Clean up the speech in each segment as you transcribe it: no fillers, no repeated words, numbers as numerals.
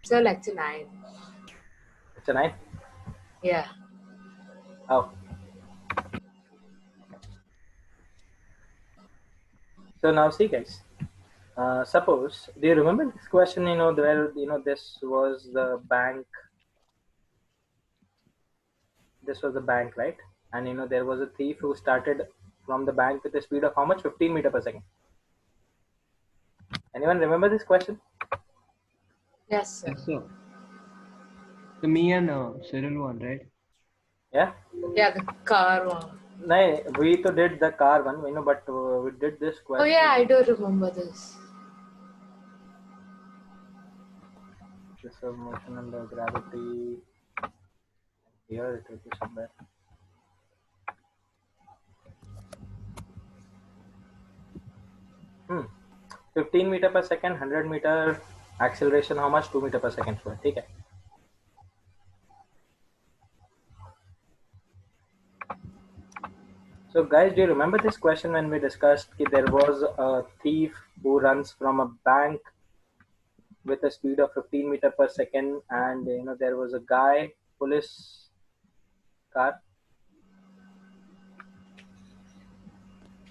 So lecture 9. It's a 9. Yeah. Oh. So now see guys. Suppose, do you remember this question? Where this was the bank. This was the bank, right? And there was a thief who started from the bank with a speed of how much? 15 meter per second. Anyone remember this question? Yes, sir. Yes, sir. The me and Cyril one, right? Yeah. Yeah, the car one. No, we to did the car one, but we did this Oh, question. yeah, I do remember this. This was motion under gravity. Here it will be somewhere. 15 meter per second, 100 meter acceleration, how much? 2 meter per second square. ठीक है. So guys, do you remember this question when we discussed that there was a thief who runs from a bank with a speed of 15 meter per second, and there was a guy, police car.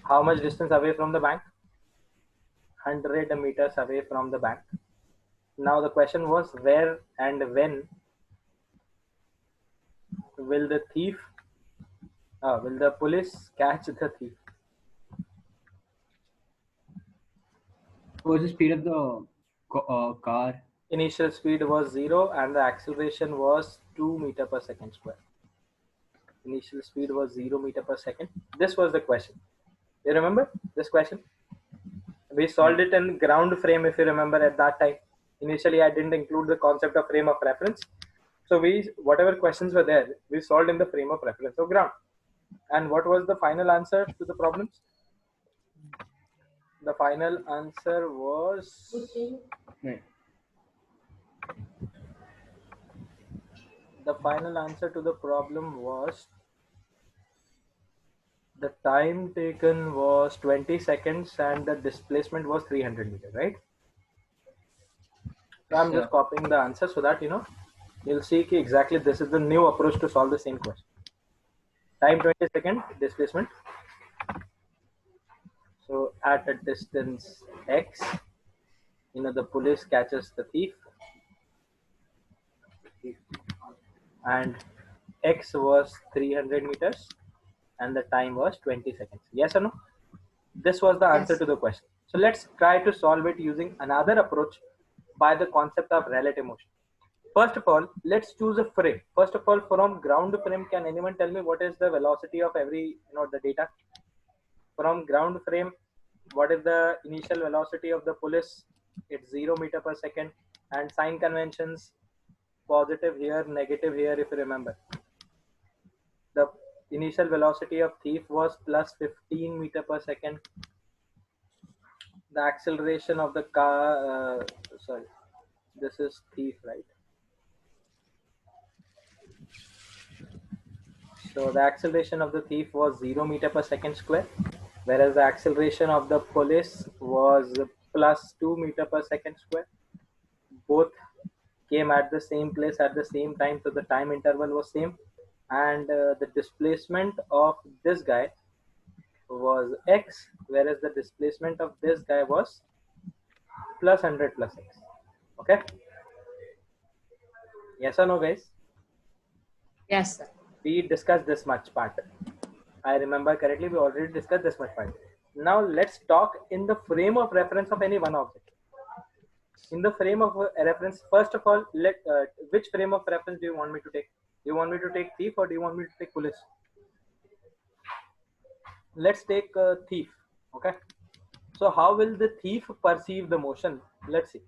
How much distance away from the bank? 100 meters away from the bank. Now the question was where and when will the thief, will the police catch the thief? What was the speed of the car? Initial speed was 0 and the acceleration was 2 meter per second square. Initial speed was 0 meter per second. This was the question. You remember this question? We solved it in ground frame, if you remember at that time. Initially, I didn't include the concept of frame of reference. So whatever questions were there, we solved in the frame of reference of ground. And what was the final answer to the problems? The final answer was Right. the final answer to the problem was the time taken was 20 seconds and the displacement was 300 meters, right? So I'm just copying the answer so that you'll see exactly this is the new approach to solve the same question. Time 20 second, displacement. So at a distance x, the police catches the thief, and x was 300 meters and the time was 20 seconds. Yes or no? This was the answer Yes. to the question. So let's try to solve it using another approach by the concept of relative motion. First of all, let's choose a frame. First of all, from ground frame, can anyone tell me what is the velocity of every, the data? From ground frame, what is the initial velocity of the police? It's 0 meter per second. And sign conventions, positive here, negative here, if you remember. The initial velocity of thief was plus 15 meter per second. The acceleration of the car, sorry, this is thief, right? So the acceleration of the thief was 0 meter per second square, whereas the acceleration of the police was plus 2 meter per second square. Both came at the same place at the same time, so the time interval was same, and the displacement of this guy was x, whereas the displacement of this guy was plus 100 plus x. Okay? Yes or no, guys? Yes, sir. We discussed this much part. I remember correctly, we already discussed this much part. Now let's talk in the frame of reference of any one object. In the frame of reference, first of all, which frame of reference do you want me to take? Do you want me to take thief or do you want me to take police? Let's take thief. Okay. So how will the thief perceive the motion? Let's see.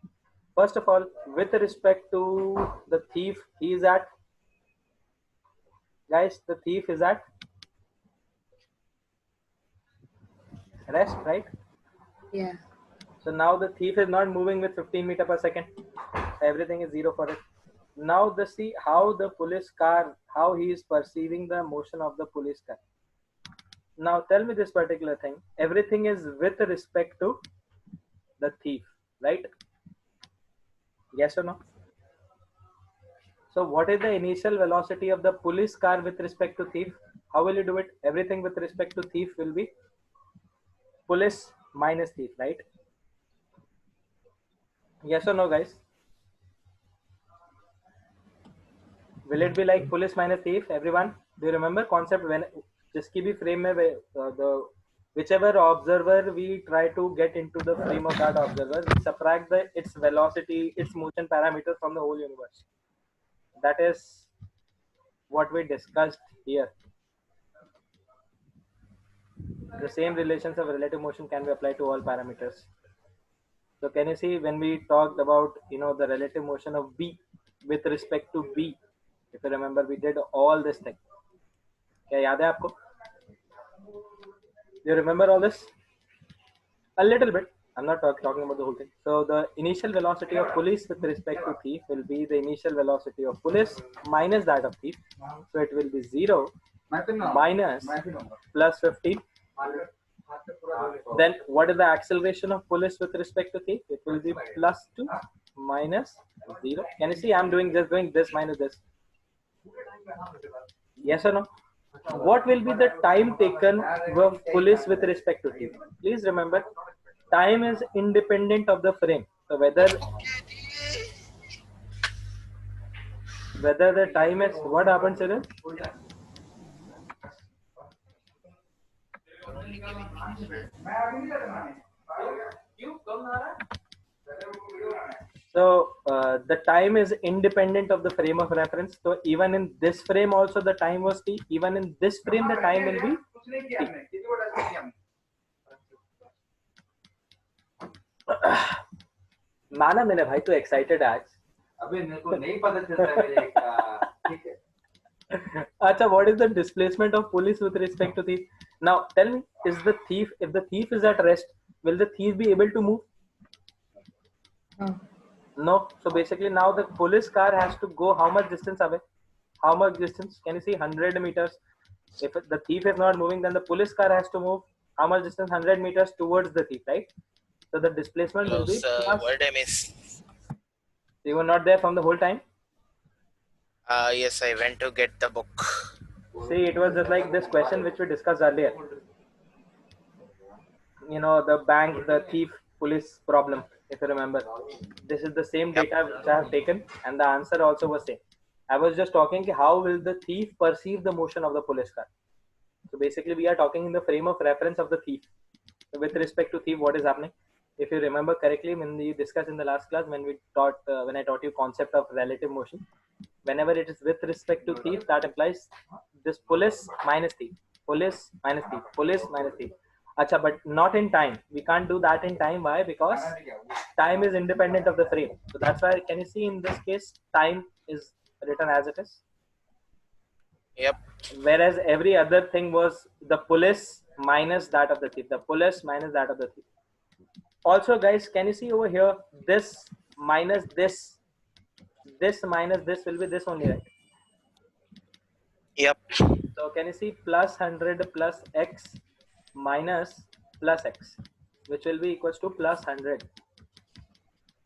First of all, with respect to the thief, he is at, guys, the thief is at rest, right? Yeah. So now the thief is not moving with 15 meter per second. Everything is 0 for it. Now see how the police car, how he is perceiving the motion of the police car. Now tell me this particular thing. Everything is with respect to the thief, right? Yes or no? So what is the initial velocity of the police car with respect to thief? How will you do it? Everything with respect to thief will be police minus thief, right? Yes or no, guys? Will it be like police minus thief? Everyone, do you remember concept when जिसकी भी frame में the whichever observer we try to get into the frame of that observer, we subtract its velocity, its motion parameters from the whole universe. That is what we discussed here. The same relations of relative motion can be applied to all parameters. So can you see when we talked about the relative motion of B with respect to B, if you remember we did all this thing. क्या याद है आपको? Do you remember all this? A little bit. I'm not talking about the whole thing. So the initial velocity of police with respect to thief will be the initial velocity of police minus that of thief. So it will be 0 minus plus 15. Then what is the acceleration of police with respect to thief? It will be plus 2 minus 0. Can you see I'm doing this minus this? Yes or no? What will be the time taken of police with respect to thief? Please remember, time is independent of the frame. So whether the time is, what happened, Cyril? So the time is independent of the frame of reference. So even in this frame also the time was t. Even in this frame the time will be t. माना मैंने भाई तो excited आज. अबे मेरे को नहीं पता चलता है मेरे का. ठीक है. अच्छा, what is the displacement of police with respect to thief? Now tell me, if the thief is at rest, will the thief be able to move? No. So basically now the police car has to go how much distance away? How much distance? Can you see? 100 meters. If the thief is not moving, then the police car has to move how much distance? 100 meters towards the thief, right? So the displacement will be plus. What I miss? You were not there from the whole time? Yes, I went to get the book. See, it was just like this question which we discussed earlier. The bank, the thief, police problem, if you remember. This is the same data which I have taken, and the answer also was same. I was just talking how will the thief perceive the motion of the police car. So basically we are talking in the frame of reference of the thief. So with respect to thief, what is happening? If you remember correctly, when we discussed in the last class, when I taught you concept of relative motion, whenever it is with respect to thief, that implies this police minus thief, police minus thief, police minus thief. Acha, but not in time. We can't do that in time. Why? Because time is independent of the frame. So that's why, can you see in this case, time is written as it is? Yep. Whereas every other thing was the police minus that of the thief, the police minus that of the thief. Also, guys, can you see over here, this minus this minus this will be this only, right? Yep. So can you see plus 100 plus x minus plus x, which will be equals to plus 100.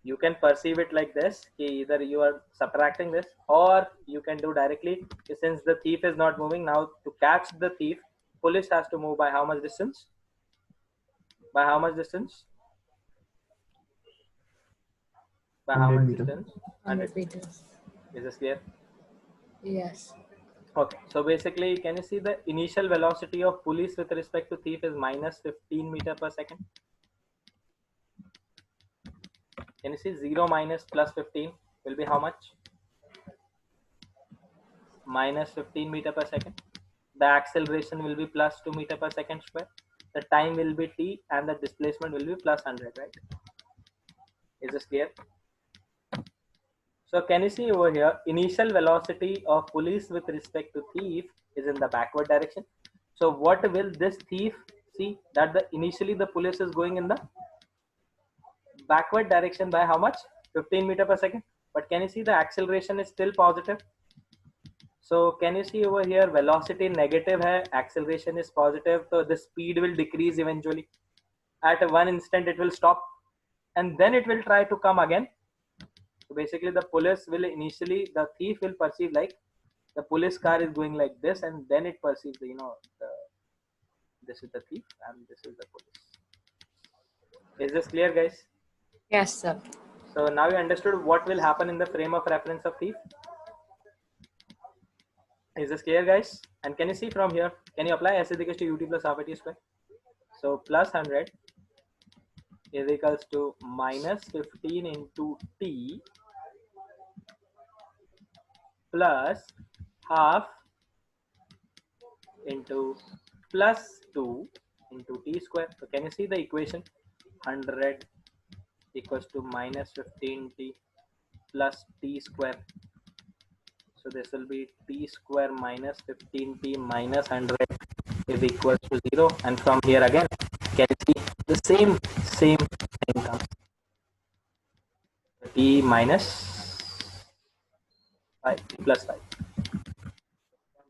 You can perceive it like this, either you are subtracting this, or you can do directly, since the thief is not moving. Now to catch the thief, police has to move by how much distance? By how much distance? By how much distance? 100 meters. Is this clear? Yes. Okay, so basically, can you see the initial velocity of police with respect to thief is minus 15 meter per second? Can you see 0 minus plus 15 will be how much? Minus 15 meter per second. The acceleration will be plus 2 meter per second square. The time will be t, and the displacement will be plus 100, right? Is this clear? So can you see over here, initial velocity of police with respect to thief is in the backward direction. So what will this thief see? That initially the police is going in the backward direction by how much? 15 meter per second. But can you see the acceleration is still positive? So can you see over here, velocity negative hai, acceleration is positive. So the speed will decrease eventually. At one instant it will stop, and then it will try to come again. So basically the police will initially, the thief will perceive like the police car is going like this, and then it perceives the, this is the thief and this is the police. Is this clear, guys? Yes, sir. So now you understood what will happen in the frame of reference of thief. Is this clear, guys? And can you see from here, can you apply S is equals to ut plus half at square? So plus 100 is equals to minus 15 into t plus half into plus 2 into t square. So can you see the equation? 100 equals to minus 15t plus t square. So this will be t square minus 15t minus 100 is equals to 0. And from here again, can you see the same thing comes. T minus 5, t plus 5.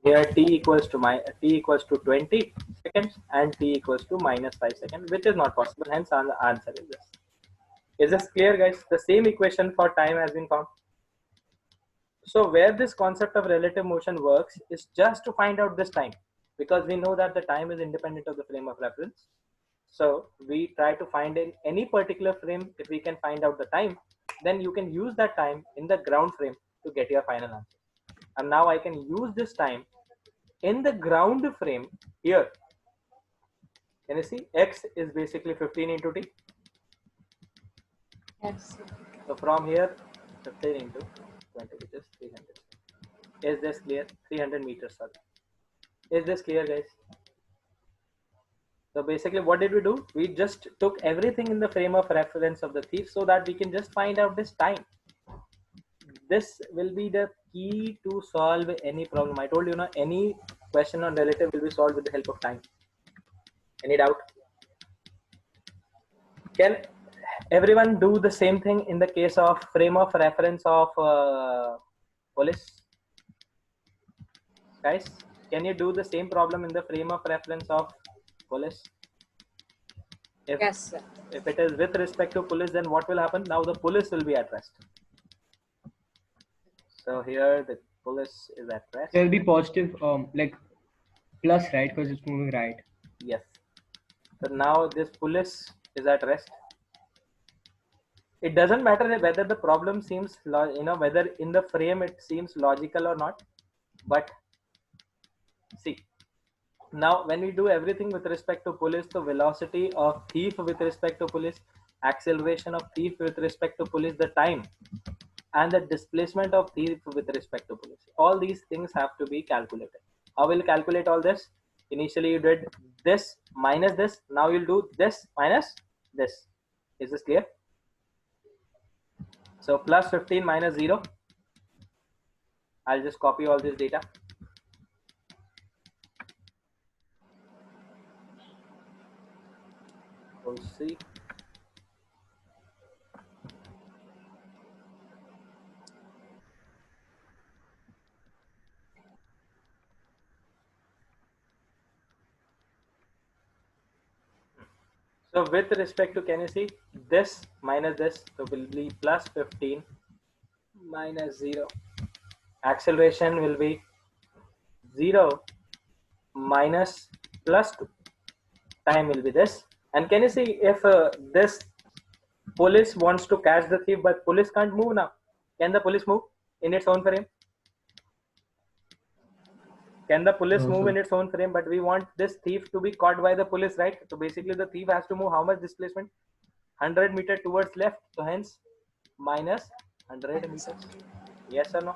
Here t equals to 20 seconds and t equals to minus 5 seconds, which is not possible. Hence, our answer is this. Is this clear, guys? The same equation for time has been found. So where this concept of relative motion works is just to find out this time, because we know that the time is independent of the frame of reference. So we try to find in any particular frame, if we can find out the time, then you can use that time in the ground frame to get your final answer. And now I can use this time in the ground frame here. Can you see? X is basically 15 into t. Yes, sir. So from here, 15 into 20, which is 300. Is this clear? 300 meters, sorry. Is this clear, guys? So basically what did we do? We just took everything in the frame of reference of the thief so that we can just find out this time. This will be the key to solve any problem. I told you, any question on relative will be solved with the help of time. Any doubt? Can everyone do the same thing in the case of frame of reference of police? Guys, can you do the same problem in the frame of reference of police? Yes, sir. If it is with respect to police, then what will happen? Now the police will be at rest. So here the police is at rest. There will be positive, like plus, right? Because it's moving right. Yes. So now this police is at rest. It doesn't matter whether the problem seems, whether in the frame it seems logical or not. But see, now when we do everything with respect to police, the velocity of thief with respect to police, acceleration of thief with respect to police, the time, and the displacement of thief with respect to police, all these things have to be calculated. How will you calculate all this? Initially you did this minus this, now you'll do this minus this. Is this clear? So plus 15 minus 0. I'll just copy all this data. We'll see. So with respect to, can you see this minus this, so will be plus 15 minus 0. Acceleration will be 0 minus plus 2. Time will be this. And can you see if this police wants to catch the thief, but police can't move now. Can the police move in its own frame? Can the police move in its own frame? But we want this thief to be caught by the police, right? So basically the thief has to move how much displacement? 100 meters towards left. So hence minus 100 meters. Yes or no?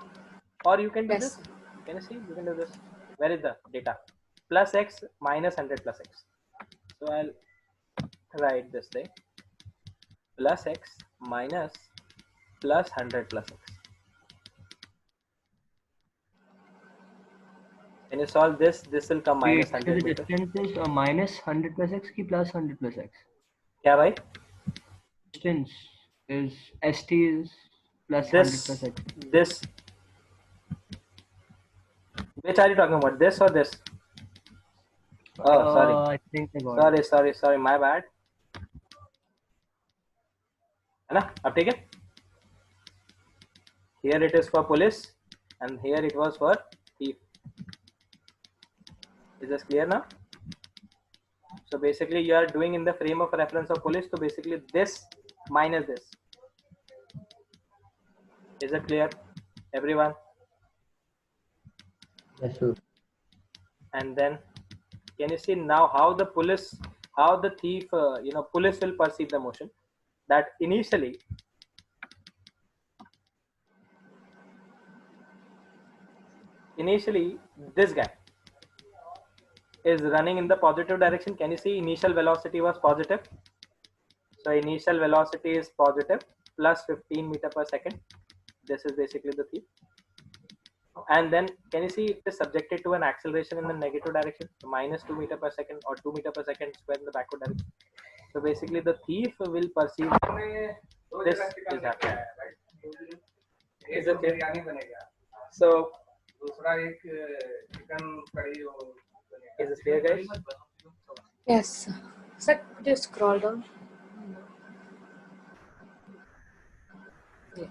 Or you can do Yes. this. Can you see? You can do this. Where is the data? Plus x minus 100 plus x. So I'll write this thing. Plus x minus plus 100 plus x. When you solve this, this will come minus 100 The meters. distance is minus 100 plus x ki plus 100 plus x. Yeah, right? Distance is st is plus 100 plus x. This. Which are you talking about? This or this? Oh, sorry. I think I got it. Sorry. My bad. है ना? अब ठीक है? Here it is for police, and here it was for thief. Is this clear now? So basically you are doing in the frame of reference of police, so basically this minus this. Is it clear, everyone? Yes, sir. And then can you see now how the thief, police will perceive the motion? That initially this guy is running in the positive direction. Can you see initial velocity was positive? So initial velocity is positive plus 15 meter per second. This is basically the thief. And then can you see it is subjected to an acceleration in the negative direction, so minus 2 meter per second or 2 meter per second square in the backward direction. So basically the thief will perceive this is happening. Is it clear? So is this clear, guys? Yes, sir. Sir, could you scroll down? Yeah.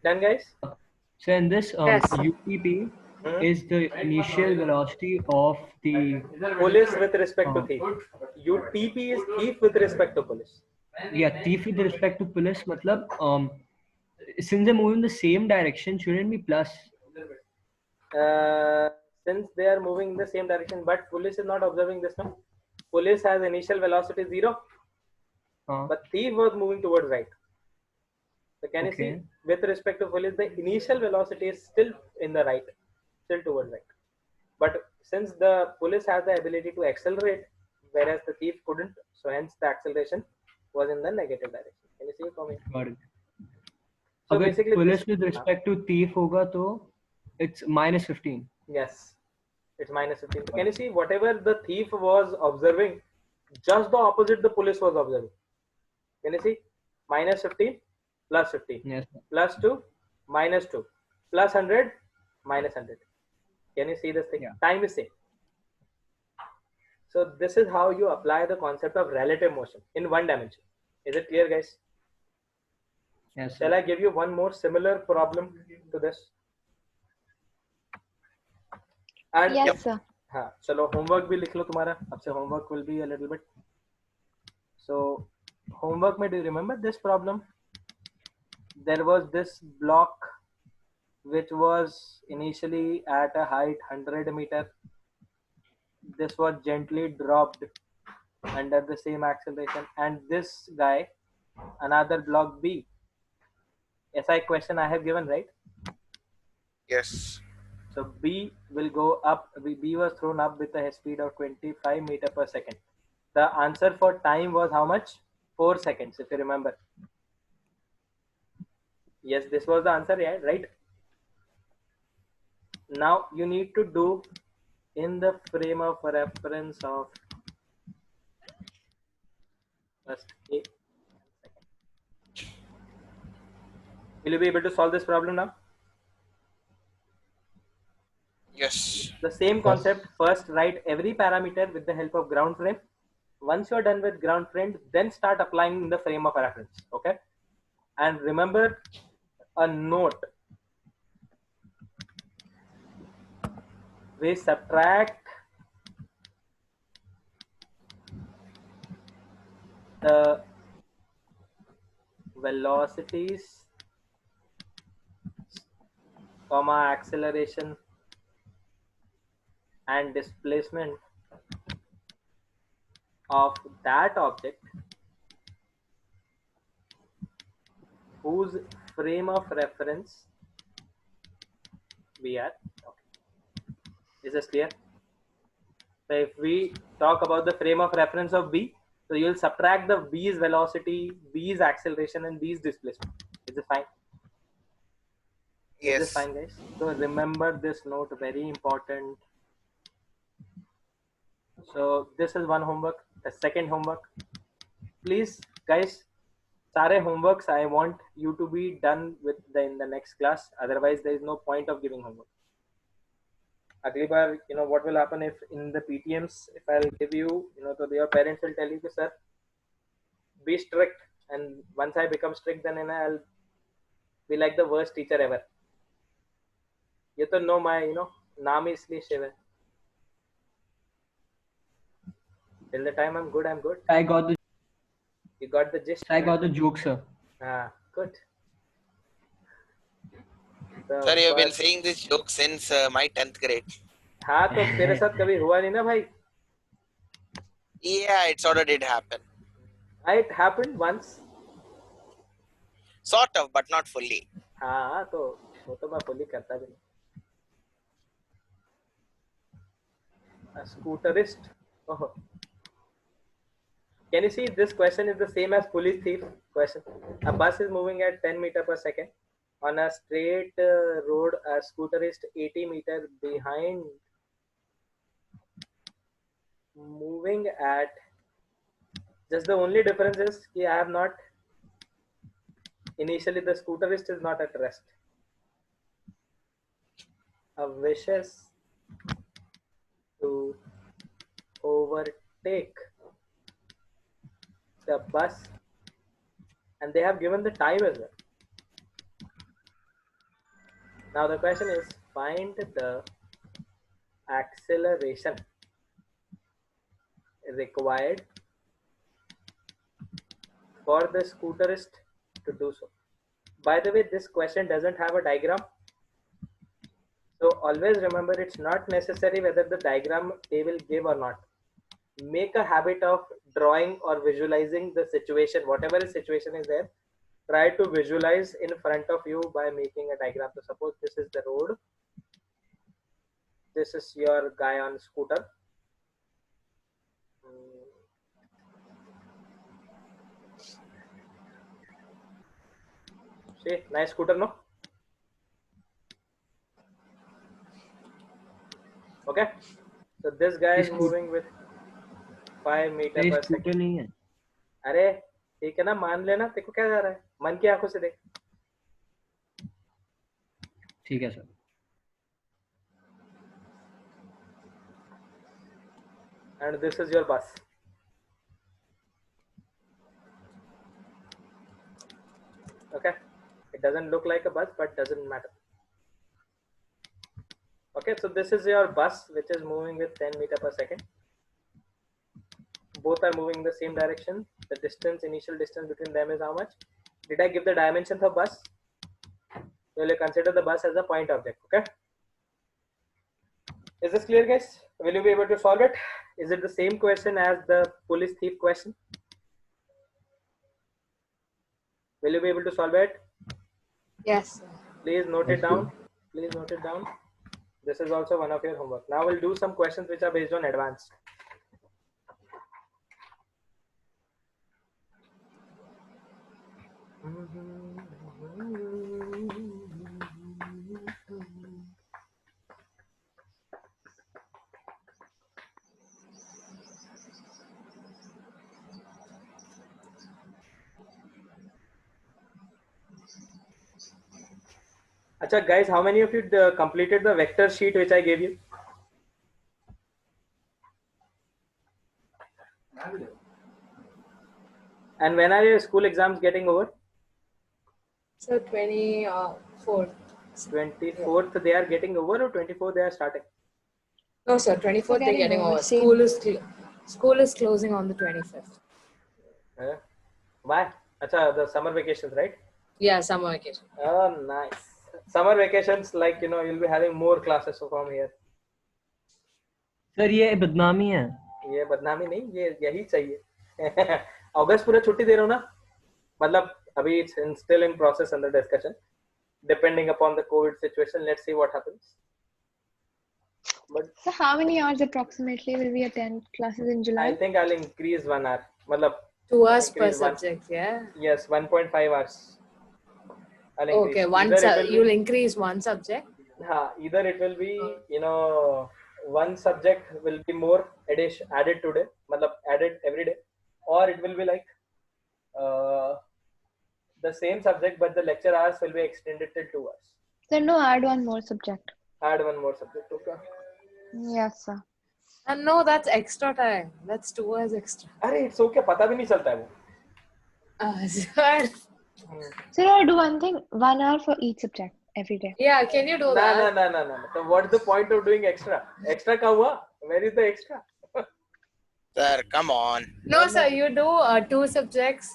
Done, guys? So in this Yes. UTP is the initial velocity of the Police with respect to thief. UTP is thief with respect to police. thief with respect to police. Matlab, since they move in the same direction, shouldn't be plus. Since they are moving in the same direction, but police is not observing this now. Police has initial velocity 0, but thief was moving towards right. So can you see with respect to police, the initial velocity is still in the right, still towards right. But since the police has the ability to accelerate, whereas the thief couldn't, so hence the acceleration was in the negative direction. Can you see it for me? Got it. So Agar basically police with respect to thief hoga, to it's minus 15. Yes, it's minus 15. Can you see whatever the thief was observing, just the opposite the police was observing. Can you see? Minus 15, plus 15, Yes. plus 2, minus 2, plus 100, minus 100. Can you see this thing? Yeah. Time is same. So this is how you apply the concept of relative motion in one dimension. Is it clear, guys? Yes. Shall I give you one more similar problem to this? And Yes, sir. हाँ चलो homework भी लिख लो तुम्हारा. अब से homework will be a little bit. So homework में, do you remember this problem? There was this block which was initially at a height 100 meter. This was gently dropped under the same acceleration, and this guy, another block B. SI question I have given, right? Yes. So B will go up. B was thrown up with a speed of 25 meter per second. The answer for time was how much? 4 seconds, if you remember. Yes, this was the answer, yeah, right? Now you need to do in the frame of reference of first A. Will you be able to solve this problem now? Yes. The same concept. First write every parameter with the help of ground frame. Once you're done with ground frame, then start applying in the frame of reference. Okay. And remember a note. We subtract the velocities, comma, acceleration and displacement of that object whose frame of reference we are talking. Is this clear? So if we talk about the frame of reference of B, so you will subtract the B's velocity, B's acceleration, and B's displacement. Is it fine? Is this Yes. fine, guys? So remember this note, very important. So this is one homework. The second homework, please, guys, sare homeworks I want you to be done with in the next class. Otherwise, there is no point of giving homework. Agli bar, what will happen if in the PTMs, if I'll give you, so your parents will tell you, sir, be strict. And once I become strict, then I'll be like the worst teacher ever. You to know my, naam hi isliye Shiv hai. Till the time I'm good, I'm good. I got the You got the gist? joke, sir. Good. Sir, you've been saying this joke since my 10th grade. हाँ तो तेरे साथ कभी हुआ नहीं ना भाई? Yeah, it sort of did happen. It happened once. Sort of, but not fully. हाँ तो वो तो मैं fully करता भी नहीं. A scooterist. Oh. Can you see this question is the same as police thief question? A bus is moving at 10 meter per second on a straight road. A scooterist 80 meter behind, moving at. Just the only difference is that I have not. Initially, the scooterist is not at rest. A wishes to overtake the bus, and they have given the time as well. Now the question is, find the acceleration required for the scooterist to do so. By the way, this question doesn't have a diagram, so always remember it's not necessary whether the diagram they will give or not. Make a habit of drawing or visualizing the situation, whatever the situation is there. Try to visualize in front of you by making a diagram. So suppose this is the road. This is your guy on scooter. See, nice scooter, no? Okay. So this guy is moving with 5 meter per second. नहीं है. अरे ठीक है ना, मान लेना. तेरे को क्या जा रहा है? मन की आंखों से देख. ठीक है sir. And this is your bus. Okay, it doesn't look like a bus, but doesn't matter. Okay, so this is your bus which is moving with 10 meter per second. Both are moving in the same direction. The distance, initial distance between them is how much? Did I give the dimensions of bus? So we'll consider the bus as a point object. Okay, is this clear, guys? Will you be able to solve it? Is it the same question as the police thief question? Will you be able to solve it? Yes, sir. Please note it down. Please note it down. This is also one of your homework. Now we'll do some questions which are based on advanced. Acha, guys, how many of you completed the vector sheet which I gave you? And when are your school exams getting over? So 24th. 24th they are getting over, or 24th they are starting? No, sir. 24th they're getting over. Same. School is closing on the 25th. Why? Acha, the summer vacations, right? Yeah, summer vacation. Oh, nice. Summer vacations, like, you'll be having more classes from here. Sir ये बदनामी है. ये बदनामी नहीं, ये यही चाहिए. अगस्त पूरा छुट्टी दे रहा हूँ ना, मतलब अभी it's still in process under discussion. Depending upon the COVID situation, let's see what happens. But So how many hours approximately will we attend classes in July? I think I'll increase 1 hour. मतलब 2 hours per increase one. subject, yeah. Yes, 1.5 hours. I'll increase. Okay, you'll increase one subject. Either it will be, one subject will be more added today, मतलब added every day, or it will be like the same subject but the lecture hours will be extended till 2 hours. So no, add one more subject. Add one more subject, okay? Yes, sir. And no, that's extra time. That's 2 hours extra. अरे it's okay, पता भी नहीं चलता है वो. Sir. So no, do one thing, 1 hour for each subject every day. Yeah, can you do that? No. So what's the point of doing extra? Extra का हुआ? Where is the extra? Sir, come on. No, sir, you do 2 subjects,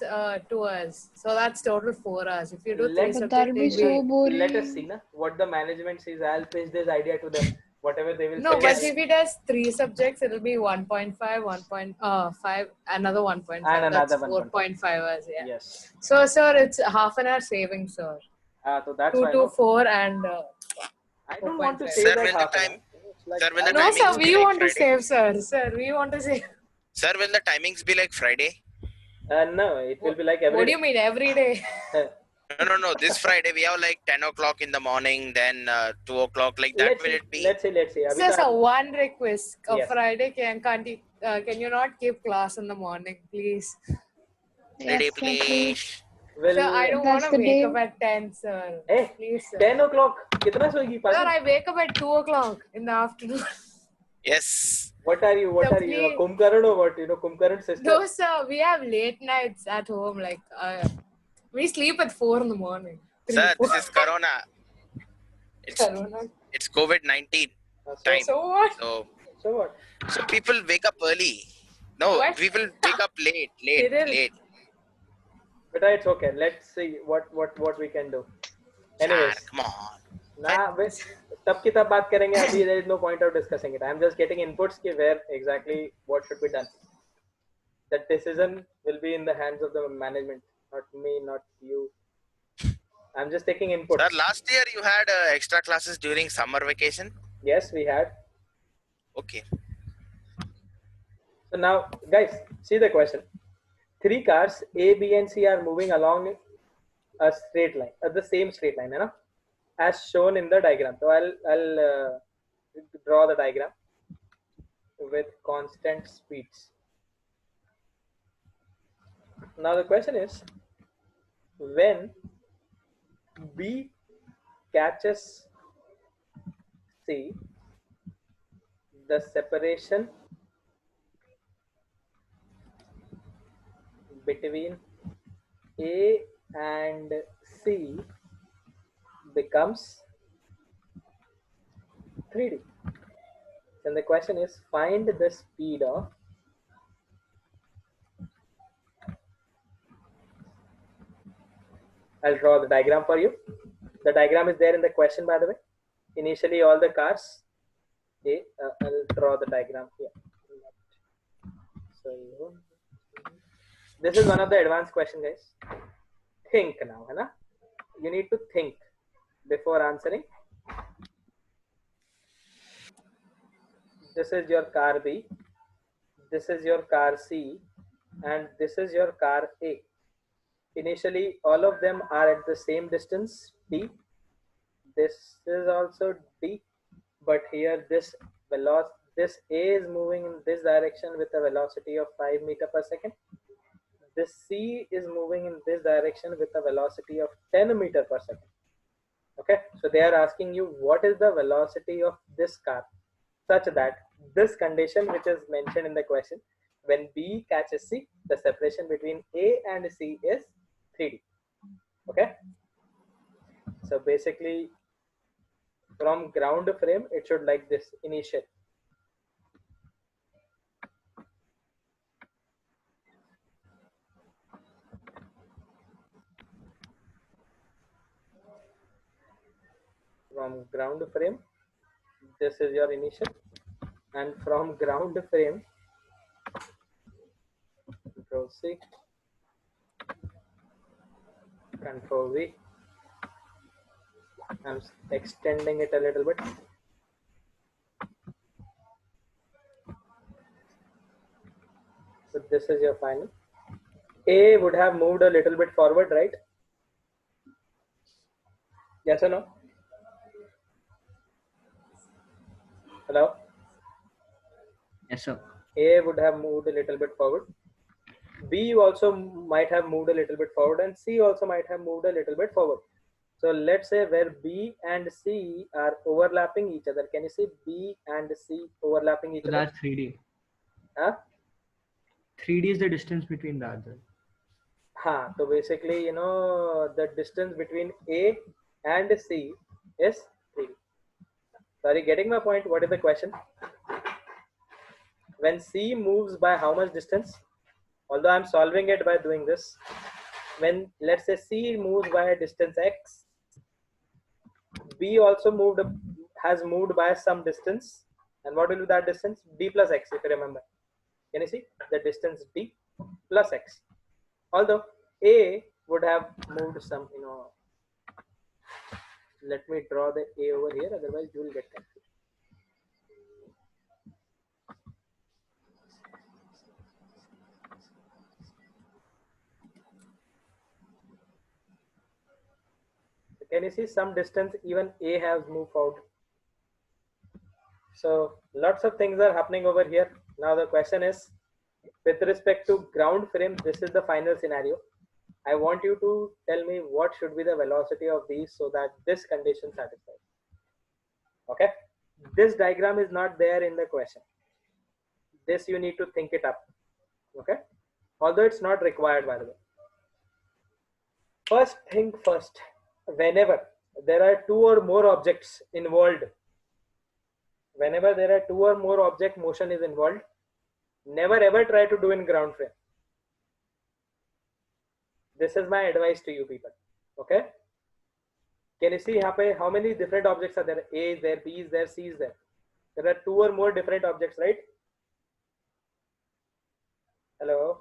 2 hours. So that's total 4 hours. If you do 3 But subjects, that'll be it'll so boring. Let us see na, what the management says. I'll pitch this idea to them. Whatever they will No, say. but if he does 3 subjects, it'll be 1.5, 1.5, another 1.5. And another That's 1.5. 4.5 hours, yeah. Yes. So, sir, it's half an hour saving, sir. So that's 2 why. to No, 4 and... I don't want to 4.5. say Sir, that will the half an time- hour. It's like, Sir, will the No, sir, timings be we like want to Friday? save, sir. Sir, we want to save. Sir, will the timings be like Friday? no, it will be like every What do day. you mean, every day? No. This Friday we have like 10 o'clock in the morning, then 2 o'clock. Like that Let's will see. it be? Let's see. Abhi Sir, to sir, one request. Yes. Friday, can you not give class in the morning, please? Ready, Yes, sir, please. Will, Sir, I don't That's want to the wake day. up at 10, sir. Eh, Please, sir. 10 o'clock. कितना सोएगी Sir, पागल? I wake up at 2 o'clock in the afternoon. Yes. What are you? Sir, A please. Kumkaran or what? Kumkaran sister? No, sir, we have late nights at home. Like, we sleep at 4 in the morning. 3, Sir, 4. this is Corona. Corona. It's COVID-19 So, time. So what? so what? So people wake up early. No, What? people wake up late. Cyril. But it's okay. Let's see what we can do. Sir, Anyways, come on. तब की तब बात करेंगे. अभी there is no point of discussing it. I'm just getting inputs कि where exactly what should be done. The decision will be in the hands of the management, not me, not you. I'm just taking inputs. Sir, last year you had extra classes during summer vacation. Yes, we had. Okay. So now, guys, see the question. 3 cars A, B, and C are moving along a straight line, the same straight line, as shown in the diagram. So I'll draw the diagram with constant speeds. Now the question is, when B catches C, the separation between A and C becomes 3D. Then the question is, find the speed of I'll draw the diagram for you. The diagram is there in the question, by the way. Initially, all the cars. Okay, I'll draw the diagram here. So this is one of the advanced questions, guys. Think now, है ना? You need to think before answering. This is your car B. This is your car C, and this is your car A. Initially, all of them are at the same distance, D. This is also D, but here this A is moving in this direction with a velocity of 5 meters per second. This C is moving in this direction with a velocity of 10 meters per second. Okay, so they are asking you what is the velocity of this car, such that this condition which is mentioned in the question, when B catches C, the separation between A and C is 3D. Okay, so basically from ground frame it should like this initial. From ground frame, this is your initial, and from ground frame Control C, Control V. I'm extending it a little bit. So this is your final. A would have moved a little bit forward, right? Yes or no? Hello? Yes, sir. A would have moved a little bit forward. B also might have moved a little bit forward, and C also might have moved a little bit forward. So let's say where B and C are overlapping each other. Can you see B and C overlapping each So other? that's 3D. Huh? 3D is the distance between that. Then. So basically, the distance between A and C is 3D. Sorry, getting my point? What is the question? When C moves by how much distance? Although I'm solving it by doing this. When, let's say, C moves by a distance x, B also has moved by some distance. And what will be that distance? D plus x, if you remember. Can you see? The distance D plus x. Although A would have moved some, let me draw the A over here, otherwise you will get confused. Can you see some distance even A has moved out? So lots of things are happening over here. Now the question is, with respect to ground frame, this is the final scenario. I want you to tell me what should be the velocity of these so that this condition satisfies. Okay, this diagram is not there in the question. This you need to think it up. Okay, although it's not required, by the way. First thing first, whenever there are two or more objects involved, whenever there are two or more object motion is involved, never ever try to do in ground frame. This is my advice to you people. Okay, can you see here how many different objects are there? A is there, B is there, C is there. There are two or more different objects, right? Hello?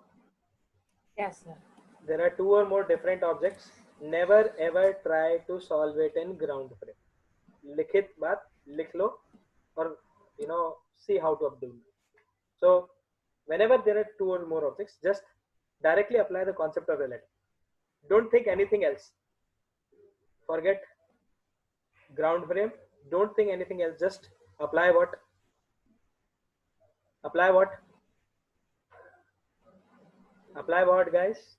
Yes, sir. There are two or more different objects. Never ever try to solve it in ground frame. Likhit baat, likh lo, or see how to do it. So whenever there are two or more objects, just directly apply the concept of relative. Don't think anything else. Forget ground frame. Don't think anything else. Just apply what? Apply what? Apply what, guys?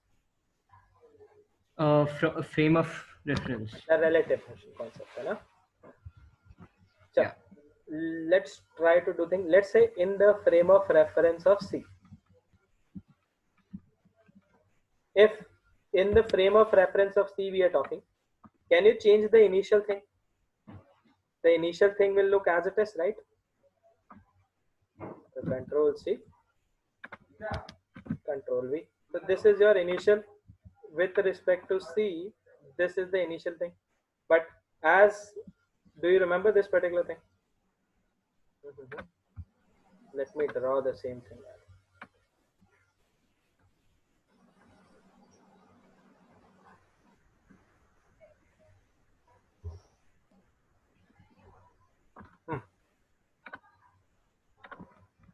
Frame of reference. The relative motion concept, right? So Yeah. let's try to do things. Let's say in the frame of reference of C. If in the frame of reference of C we are talking, can you change the initial thing? The initial thing will look as it is, right? So Control C, Control V. So this is your initial. With respect to C, this is the initial thing. But do you remember this particular thing? Let me draw the same thing.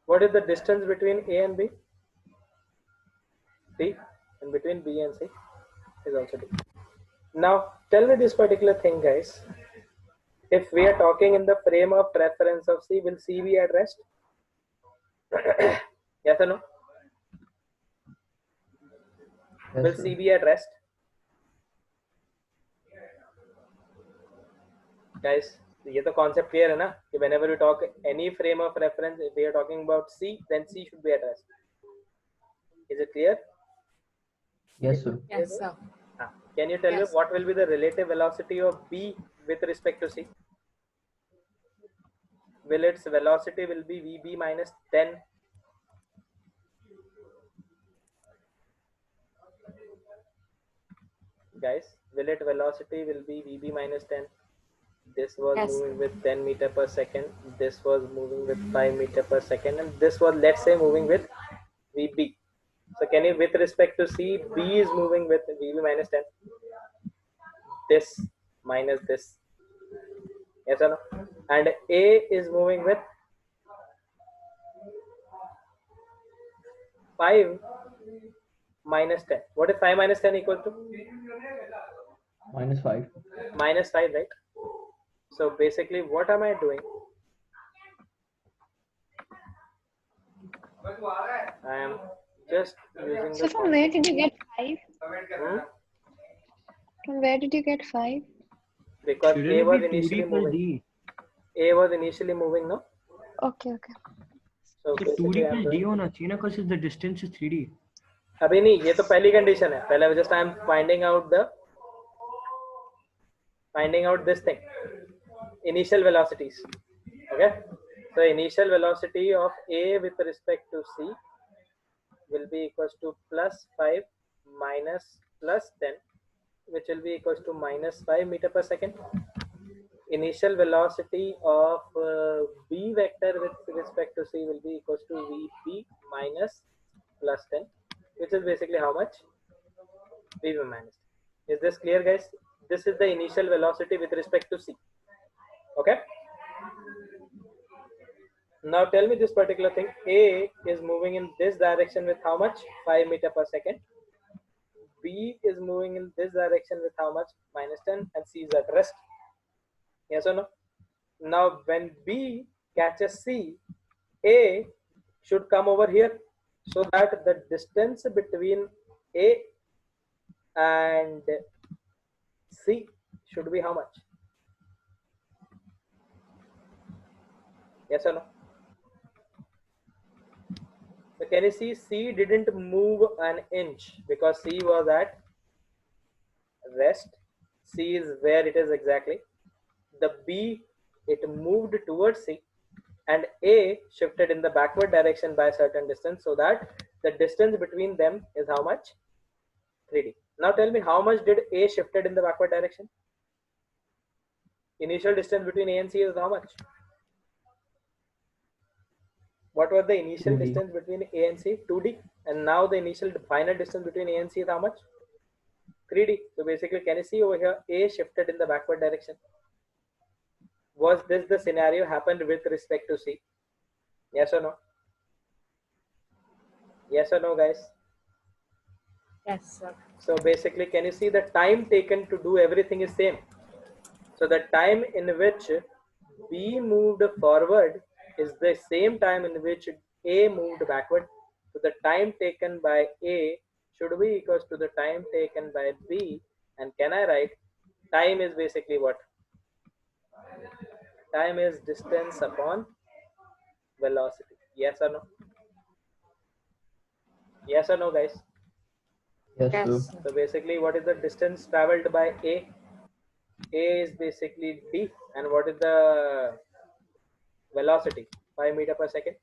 What is the distance between A and B? D, and between B and C is also D. Now tell me this particular thing, guys. If we are talking in the frame of reference of C, will C be at rest? Yes or no? Yes, Will sir. C be at rest? Guys, ये तो concept clear है ना कि whenever we talk any frame of reference, if we are talking about C, then C should be at rest. Is it clear? Yes, sir. Yes, sir. Can you tell me Yes. what will be the relative velocity of B with respect to C? Will its velocity will be VB minus 10? Guys, will its velocity will be VB minus 10? This was Yes. moving with 10 meter per second. This was moving with 5 meter per second. And this was, let's say, moving with VB. So can you, with respect to C, B is moving with VB minus 10. This minus this. Yes or no? And A is moving with 5 minus 10. What is 5 minus 10 equal to? -5. Minus 5, right? So basically, what am I doing? I am just using So the from where did you get 5? Hmm? From where did you get 5? Because Shouldn't A it was be 2D initially plus moving. D? A was initially moving, no? Okay. So तो 2D basically, I'm plus D doing. होना चाहिए ना, because the distance is 3D. अभी नहीं, ये तो पहली condition है. पहले just I'm finding out this thing, initial velocities. Okay, so initial velocity of A with respect to C will be equals to plus 5 minus plus 10, which will be equals to minus 5 meter per second. Initial velocity of B vector with respect to C will be equals to VB minus plus 10, which is basically how much? VB minus 10. Is this clear, guys? This is the initial velocity with respect to C. Okay. Now tell me this particular thing. A is moving in this direction with how much? 5 meter per second. B is moving in this direction with how much? Minus 10, and C is at rest. Yes or no? Now when B catches C, A should come over here, so that the distance between A and C should be how much? Yes or no? So can you see C didn't move an inch because C was at rest. C is where it is exactly. The B, it moved towards C, and A shifted in the backward direction by a certain distance, so that the distance between them is how much? 3D. Now tell me, how much did A shifted in the backward direction? Initial distance between A and C is how much? What was the initial 2D. distance between A and C? 2D. And now the initial final distance between A and C is how much? 3D. So basically, can you see over here, A shifted in the backward direction? Was this the scenario happened with respect to C? Yes or no? Yes or no, guys? Yes, sir. So basically, can you see the time taken to do everything is same? So the time in which B moved forward is the same time in which A moved backward. So the time taken by A should be equals to the time taken by B. And can I write time is basically what? Time is distance upon velocity. Yes or no? Yes or no, guys? Yes, Yes, sir. sir. So basically, what is the distance traveled by A? A is basically D. And what is the velocity? 5 meter per second.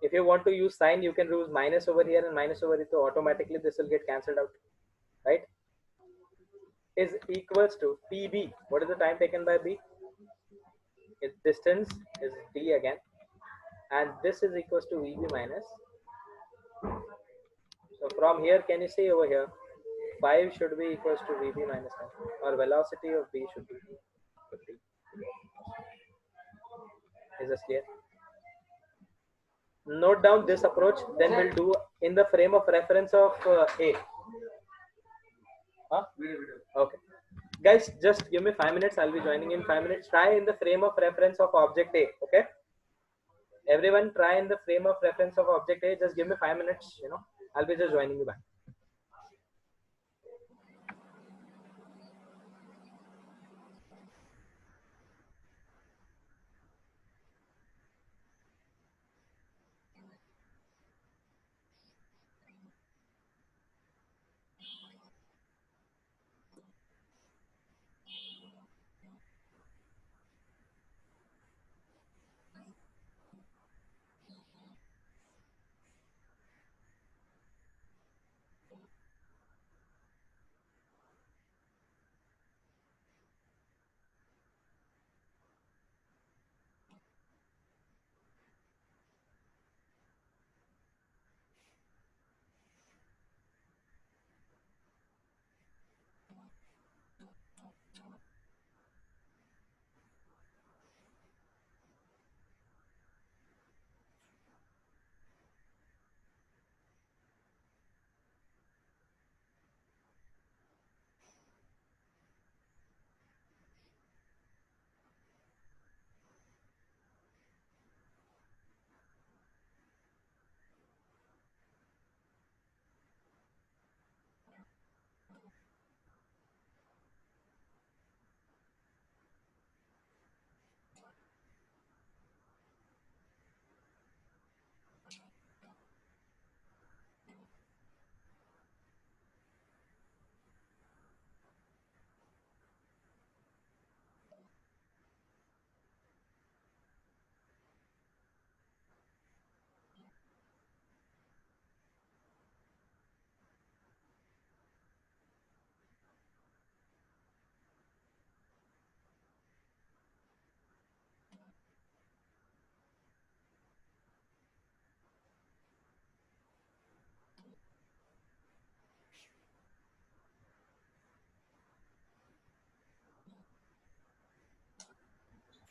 If you want to use sign, you can use minus over here and minus over here, so automatically this will get cancelled out, right? Is equals to TB. What is the time taken by B? Its distance is D again, and this is equals to VB minus. So from here, can you see over here, 5 should be equals to VB minus 10, or velocity of B should be 50. Is this clear? Note down this approach, then we'll do in the frame of reference of A. Huh? Okay. Guys, just give me 5 minutes. I'll be joining in 5 minutes. Try in the frame of reference of object A. Okay. Everyone try in the frame of reference of object A. Just give me 5 minutes. I'll be just joining you back.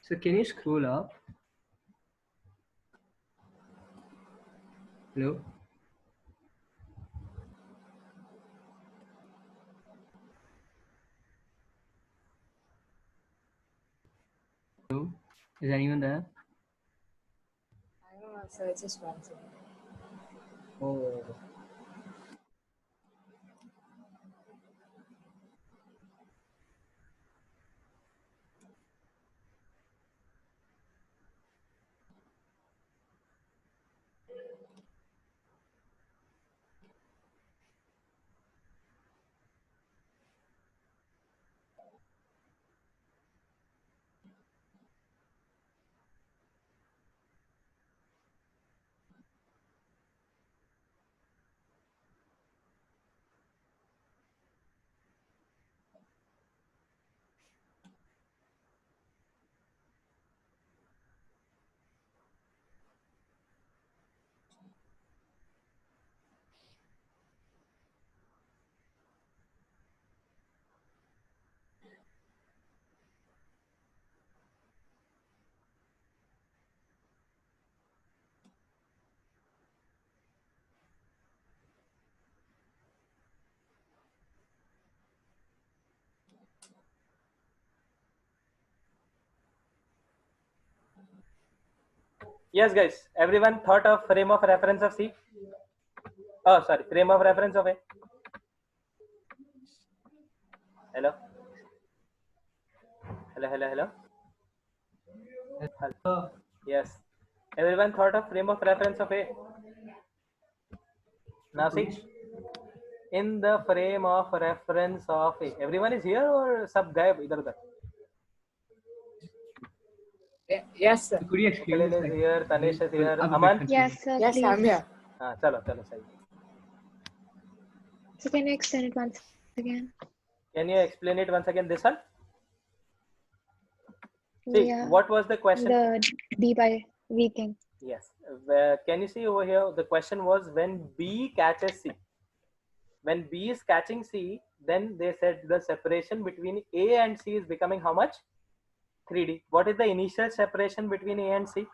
So can you scroll up? Hello? Hello? Is anyone there? I don't know, sir. Just one second. Oh. Yes, guys. Everyone thought of frame of reference of C? Oh, sorry. Frame of reference of A. Hello? Hello, hello, hello? Hello. Yes. Everyone thought of frame of reference of A? Now see, in the frame of reference of A. Everyone is here or sab gayab idhar udhar? Yes, sir. Could you explain Kalin this? is here, Tanish is here, I'm a bit Aman? confused. Yes, sir. Yes, Please. I'm here. Chalo, sahi. So can you extend it once again? Can you explain it once again, this one? See, Yeah. what was the question? The D by V thing. Yes. Can you see over here? The question was when B catches C. When B is catching C, then they said the separation between A and C is becoming how much? 3D. What is the initial separation between A and C?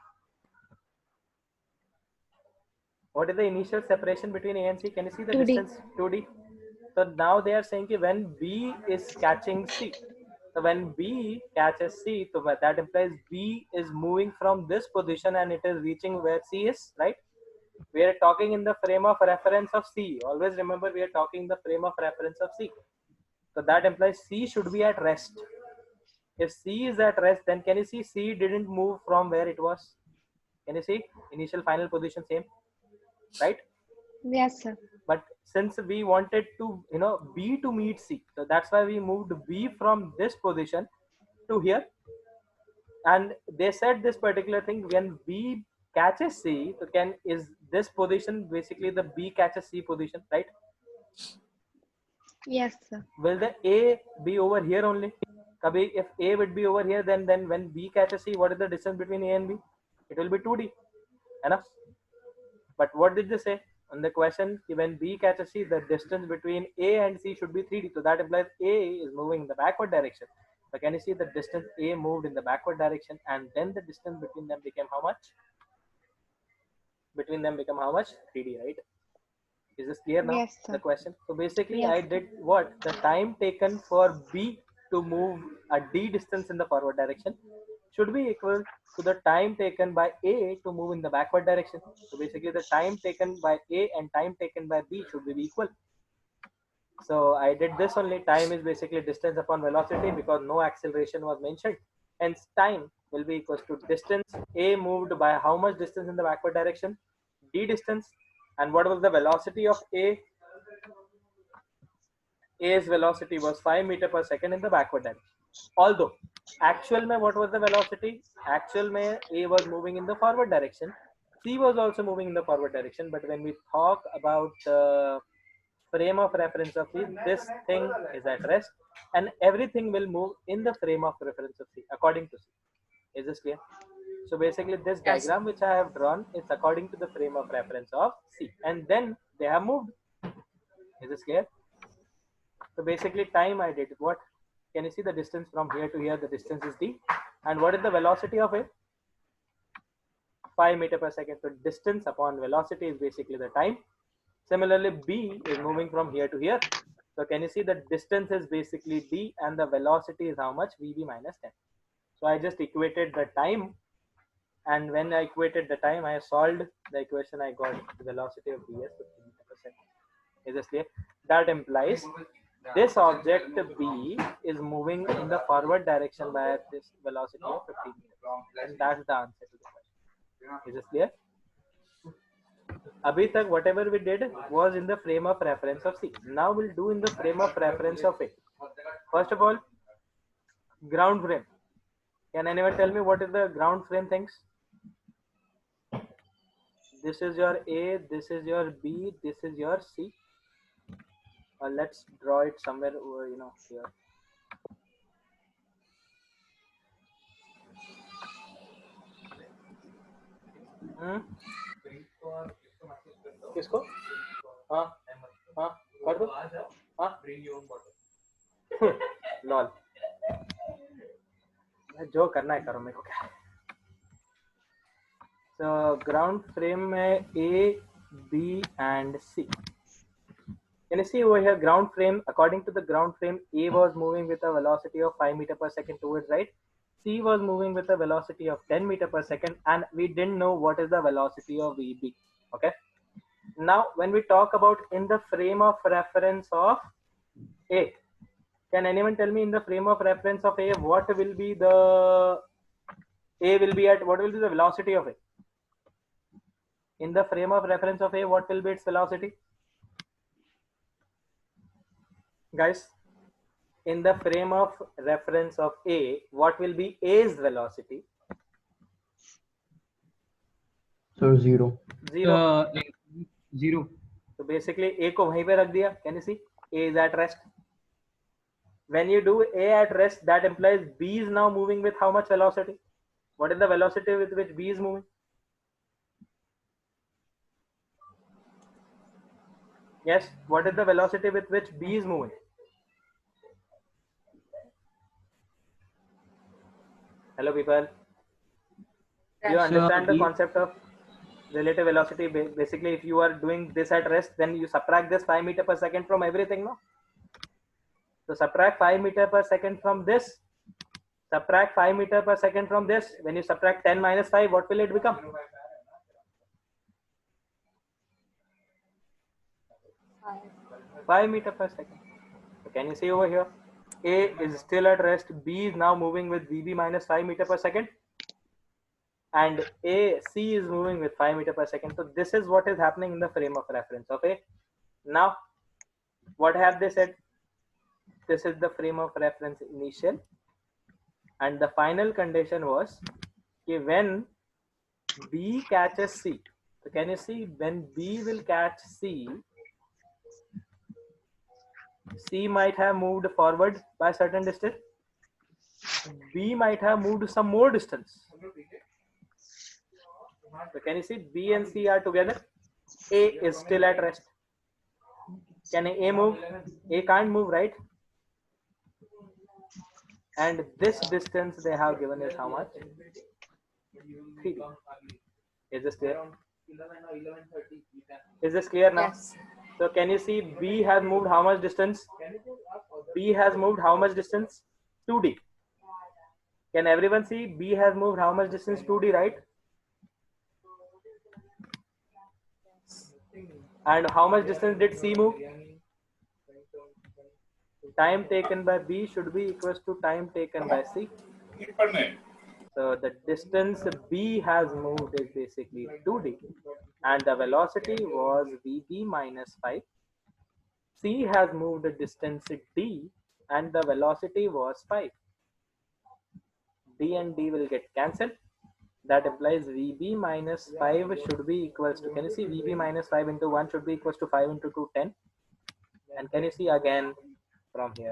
What is the initial separation between A and C? Can you see the 2D. distance? 2D. So now they are saying that when B is catching C. So when B catches C, so that implies B is moving from this position and it is reaching where C is, right? We are talking in the frame of reference of C. Always remember we are talking in the frame of reference of C. So that implies C should be at rest. If C is at rest, then can you see C didn't move from where it was? Can you see initial final position same, right? Yes, sir. But since we wanted to, B to meet C, so that's why we moved B from this position to here. And they said this particular thing when B catches C, so is this position basically the B catches C position, right? Yes, sir. Will the A be over here only? Kabhi, if A would be over here, then when B catches C, what is the distance between A and B? It will be 2D. Enough. But what did they say? On the question, when B catches C, the distance between A and C should be 3D. So that implies A is moving in the backward direction. So can you see the distance A moved in the backward direction and then the distance between them became how much? Between them become how much? 3D, right? Is this clear now? Yes, sir. The question. So basically Yes, I sir. did what? The time taken for B to move a D distance in the forward direction should be equal to the time taken by A to move in the backward direction. So basically the time taken by A and time taken by B should be equal. So I did this only. Time is basically distance upon velocity because no acceleration was mentioned. Hence time will be equals to distance A moved by how much distance in the backward direction? D distance. And what was the velocity of A? A's velocity was 5 meter per second in the backward direction. Although actual mein what was the velocity? Actual mein A was moving in the forward direction. C was also moving in the forward direction. But when we talk about the frame of reference of C, this thing is at rest and everything will move in the frame of reference of C according to C. Is this clear? So basically this Yes. diagram which I have drawn is according to the frame of reference of C and then they have moved. Is this clear? So basically time I did what? Can you see the distance from here to here? The distance is D. And what is the velocity of A? 5 meter per second. So distance upon velocity is basically the time. Similarly, B is moving from here to here. So can you see the distance is basically D and the velocity is how much? VB minus 10. So I just equated the time, and when I equated the time, I solved the equation. I got the velocity of ds 15 meters per second. Is this clear? That implies this object B is moving in the forward direction by this velocity of 15 meters, and that's the answer to the question. Is this clear? Abhi tak whatever we did was in the frame of reference of C. Now we'll do in the frame of reference of A. First of all, ground frame. Can anyone tell me what is the ground frame things? This is your A, this is your B, this is your C. Let's draw it somewhere over, here. किसको? हाँ हाँ कर दो हाँ lol जो करना है करो मेरे को क्या. So ground frame में A, B and C. Can you see over here ground frame? According to the ground frame, A was moving with a velocity of 5 meter per second towards right. C was moving with a velocity of 10 meter per second, and we didn't know what is the velocity of VB. Okay. Now, when we talk about in the frame of reference of A, can anyone tell me in the frame of reference of A, what will be the A will be at, what will be the velocity of A? In the frame of reference of A, what will be its velocity? Guys, in the frame of reference of A, what will be A's velocity? So 0. 0. 0. So basically A को वहीं पे रख दिया. Can you see? A is at rest. When you do A at rest, that implies B is now moving with how much velocity? What is the velocity with which B is moving? Yes, what is the velocity with which B is moving? Hello people. Do you understand the concept of relative velocity? Basically, if you are doing this at rest, then you subtract this 5 meter per second from everything, no? So subtract 5 meter per second from this. Subtract 5 meter per second from this. When you subtract 10 minus 5, what will it become? 5 meter per second. So can you see over here? A is still at rest. B is now moving with VB minus 5 meter per second. And C is moving with 5 meter per second. So this is what is happening in the frame of reference of A. Now, what have they said? This is the frame of reference initial. And the final condition was when B catches C. So can you see when B will catch C, C might have moved forward by a certain distance. B might have moved some more distance. So can you see B and C are together? A is still at rest. Can A move? A can't move, right? And this distance they have given is how much? 3D. Is this clear? Is this clear now? Yes. So can you see B has moved how much distance? B has moved how much distance? 2D. Can everyone see B has moved how much distance? 2D, right? And how much distance did C move? Time taken by B should be equals to time taken by C. So the distance B has moved is basically 2D, and the velocity was VB minus 5. C has moved the distance D, and the velocity was 5. D and D will get cancelled. That implies VB minus 5 should be equals to, can you see VB minus 5 into 1 should be equals to 5 into 2, 10. And can you see again from here?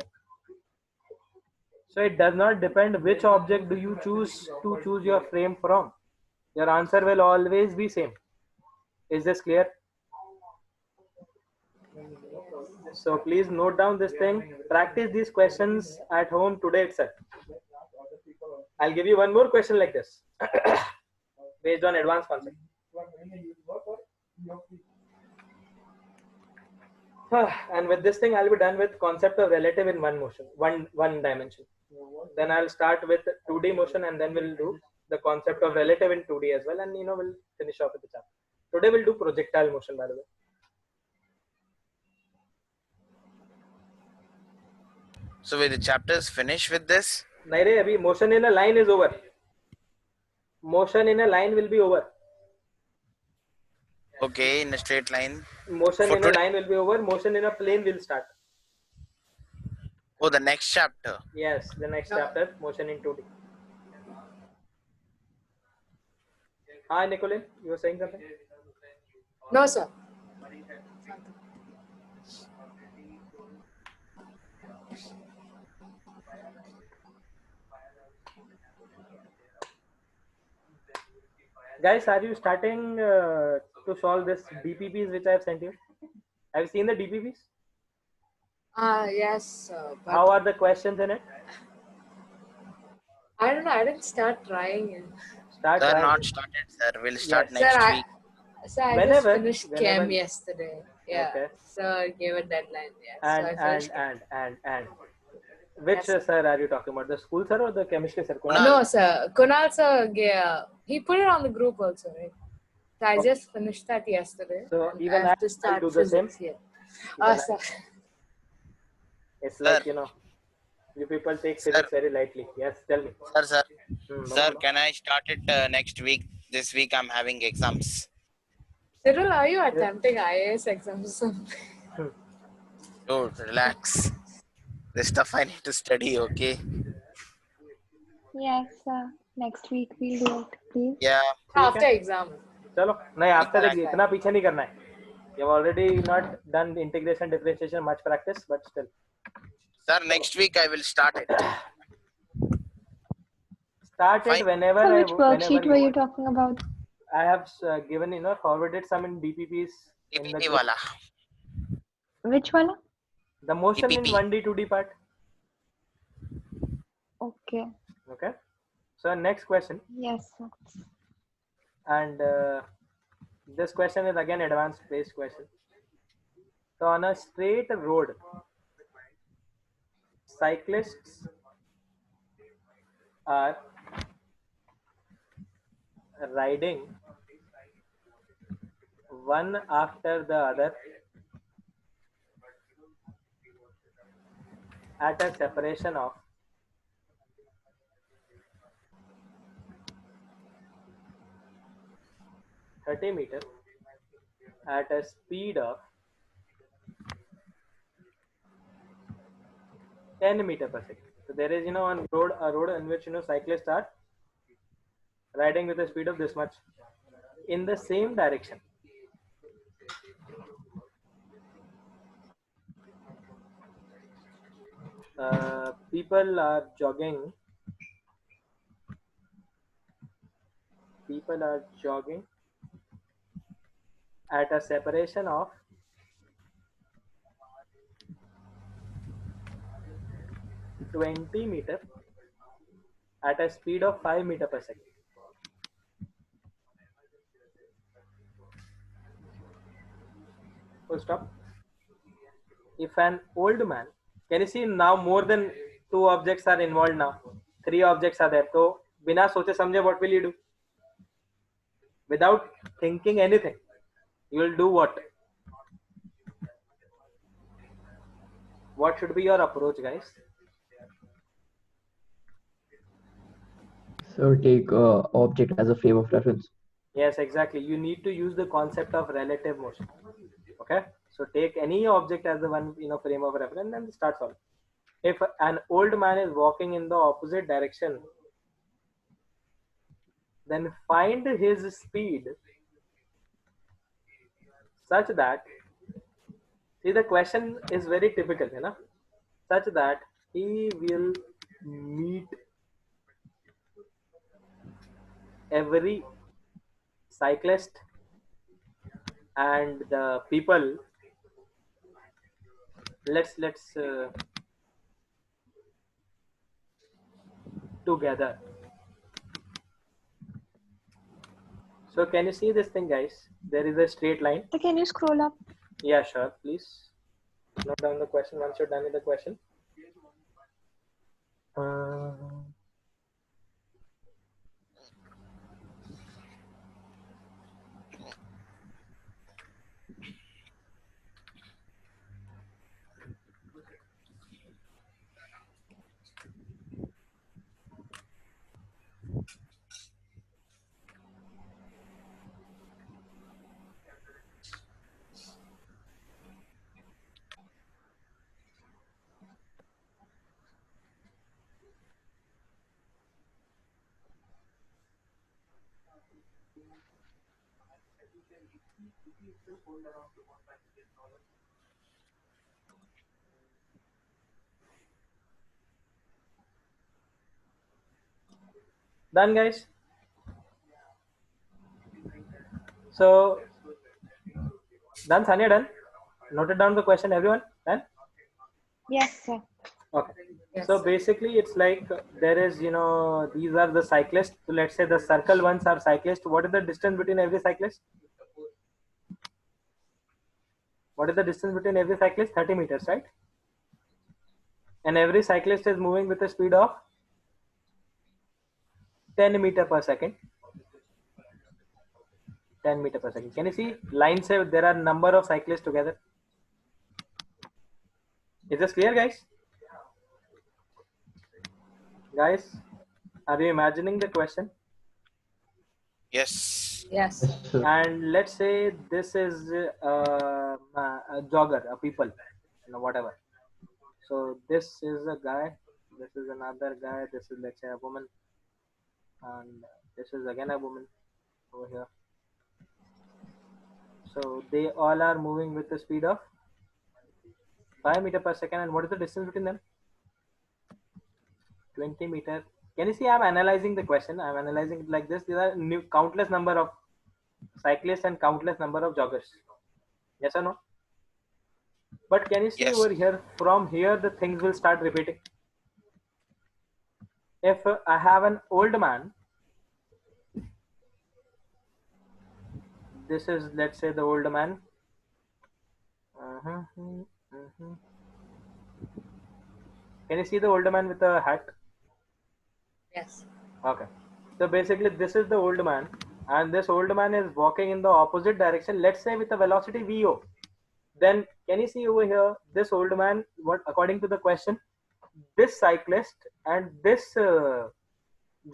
So it does not depend which object do you choose to choose your frame from. Your answer will always be same. Is this clear? So please note down this thing. Practice these questions at home today itself. I'll give you one more question like this, based on advanced concept. And with this thing, I'll be done with concept of relative in one motion, one dimension. Then I'll start with 2D motion, and then we'll do the concept of relative in 2D as well, and we'll finish off with the chapter. Today we'll do projectile motion, by the way. So will the chapters finish with this? Nahi re, abhi motion in a line is over. Motion in a line will be over. Okay, in a straight line. Motion For in a today- line will be over. Motion in a plane will start. Oh, the next chapter. Yes, the next chapter, motion in 2D. Hi, Nicolin, you were saying something? No, sir. Guys, are you starting to solve this DPPs which I have sent you? Have you seen the DPPs? Yes, but How are the questions in it? I don't know. I didn't start trying it. Start Sir, trying. not started, sir. We'll start Yes. next Sir, week. So I Whenever- just finished whenever- Chem yesterday. Yeah. Okay. So I gave a deadline. Yeah. So I And finished Chem. and which Yes, sir are you talking about? The school sir or the chemistry sir? Kunal. No, sir. Kunal sir, he put it on the group also, right? So I Okay. just finished that yesterday. So and even I have I to start do the same? physics here. Even Sir. It's Sir. like, you people take Sir. physics very lightly. Yes, tell me. Sir. No, Sir, no. can I start it next week? This week I'm having exams. Cyril, are you attempting IAS exams or something? Dude, relax. This stuff I need to study, okay? Yes, next week we'll do it, please. Yeah. After exam. चलो नहीं after Exactly. इतना पीछे नहीं करना है. You have already not done integration differentiation much practice, but still. Sir, next week I will start it. Start it Fine. whenever. So which worksheet were you want. talking about? I have given forwarded some in DPPs. In the PPT group. wala. Which one? The motion in DPP. 1D 2D part. Okay. Okay. So next question, Yes, sir. and this question is again advanced based question. So on a straight road, cyclists are riding one after the other at a separation of 30 meters at a speed of 10 meter per second. So there is, on road, a road in which, cyclists are riding with a speed of this much in the same direction. People are jogging. People are jogging at a separation of 20 meter at a speed of 5 meter per second. Full stop. If an old man, can you see now more than 2 objects are involved now? 3 objects are there. So, बिना सोचे समझे, what will you do? Without thinking anything, you will do what? What should be your approach, guys? So take object as a frame of reference. Yes, exactly. You need to use the concept of relative motion. Okay. So take any object as the one frame of reference and start solving. If an old man is walking in the opposite direction, then find his speed such that, see, the question is very typical, such that he will meet every cyclist and the people. Let's together So can you see this thing, guys? There is a straight line. So can you scroll up? Yeah, sure. Please note down the question once you're done with the question. Done, guys. So done, Sanya, done. Noted down the question, everyone. Done. Yes, sir. Okay. Yes. So basically, it's like there is, these are the cyclists. So let's say the circle ones are cyclists. What is the distance between every cyclist? What is the distance between every cyclist? 30 meters, right? And every cyclist is moving with a speed of 10 meter per second. 10 meter per second. Can you see lines? There are number of cyclists together. Is this clear, guys? Guys, are you imagining the question? Yes. Yes. Yes, sir. And let's say this is a jogger, a people, whatever. So this is a guy, this is another guy, this is, let's say, a woman, and this is again a woman over here. So they all are moving with the speed of 5 meter per second. And what is the distance between them? 20 meter. Can you see I'm analyzing the question? I'm analyzing it like this. These are countless number of cyclists and countless number of joggers. Yes or no? But can you see Yes. over here, from here the things will start repeating. If I have an old man, this is, let's say, the old man. Can you see the older man with a hat? Yes. Okay. So basically this is the old man, and this old man is walking in the opposite direction, let's say with a velocity VO. Then can you see over here, this old man, what according to the question, this cyclist and this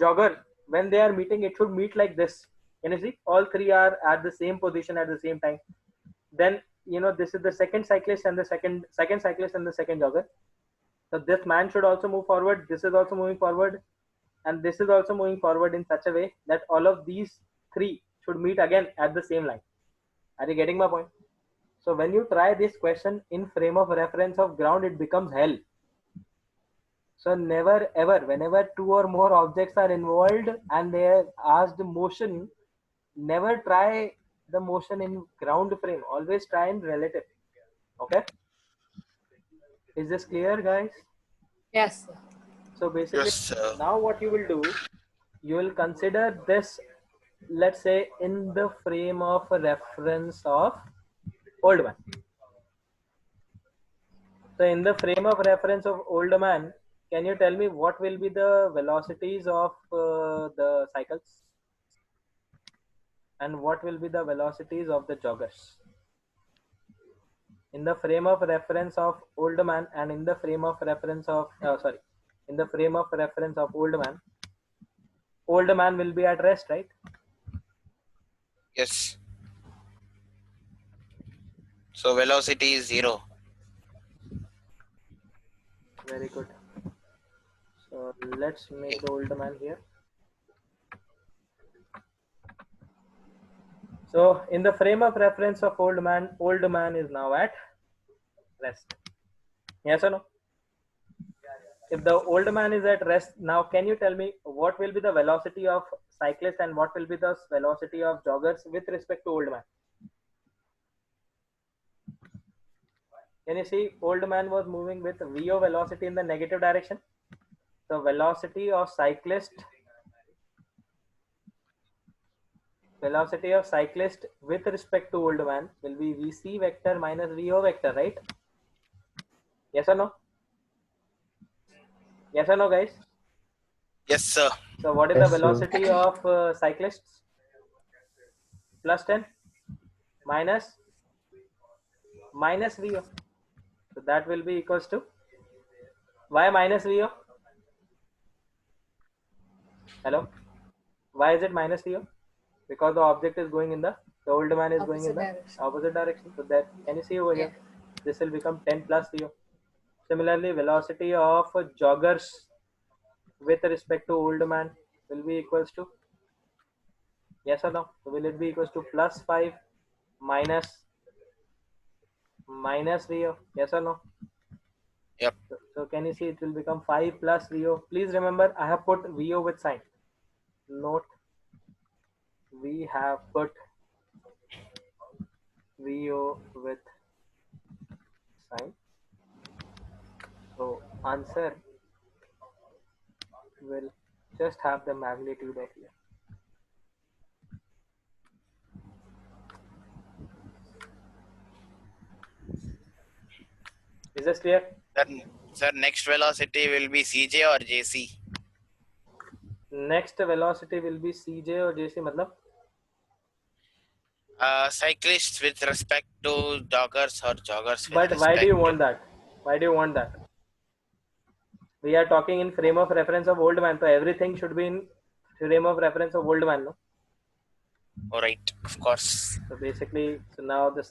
jogger, when they are meeting, it should meet like this. Can you see? All three are at the same position at the same time. Then this is the second cyclist and the second cyclist and the second jogger. So this man should also move forward. This is also moving forward, and this is also moving forward in such a way that all of these three should meet again at the same line. Are you getting my point? So when you try this question in frame of reference of ground, it becomes hell. So never ever, whenever two or more objects are involved and they are asked motion, never try the motion in ground frame. Always try in relative. Okay? Is this clear, guys? Yes. So basically, Yes, sir. now what you will do, you will consider this, let's say, in the frame of reference of old man. So in the frame of reference of old man, can you tell me what will be the velocities of the cycles? And what will be the velocities of the joggers? In the frame of reference of old man and in the frame of reference of, in the frame of reference of old man will be at rest, right? Yes. So velocity is 0. Very good. So let's make the old man here. So in the frame of reference of old man is now at rest. Yes or no? If the old man is at rest, now can you tell me what will be the velocity of cyclists and what will be the velocity of joggers with respect to old man? Can you see old man was moving with VO velocity in the negative direction? The velocity of cyclist velocity of cyclist with respect to old man will be vc vector minus vo vector, right? Yes or no? Yes or no, guys? Yes, sir. So what is Yes, the sir. velocity of cyclists? Plus 10 minus vo. So that will be equals to, why minus vo? Hello? Why is it minus vo? Because the object is going in the old man is going in Opposite the direction. opposite direction. So that, can you see over here? This will become 10 plus vo. Similarly, velocity of joggers with respect to old man will be equals to, yes or no? So will it be equals to plus 5 minus vo? Yes or no? Yep. So can you see it will become 5 plus vo? Please remember, I have put vo with sign. Note, we have put vo with sign. So answer will just have the magnitude of here. Is this clear? Sir, next velocity will be CJ or JC? Next velocity will be CJ or JC, matlab? Cyclists with respect to joggers or joggers with But respect why do you to... want that? Why do you want that? We are talking in frame of reference of old man, so everything should be in frame of reference of old man, no? Alright, of course. So basically, so now the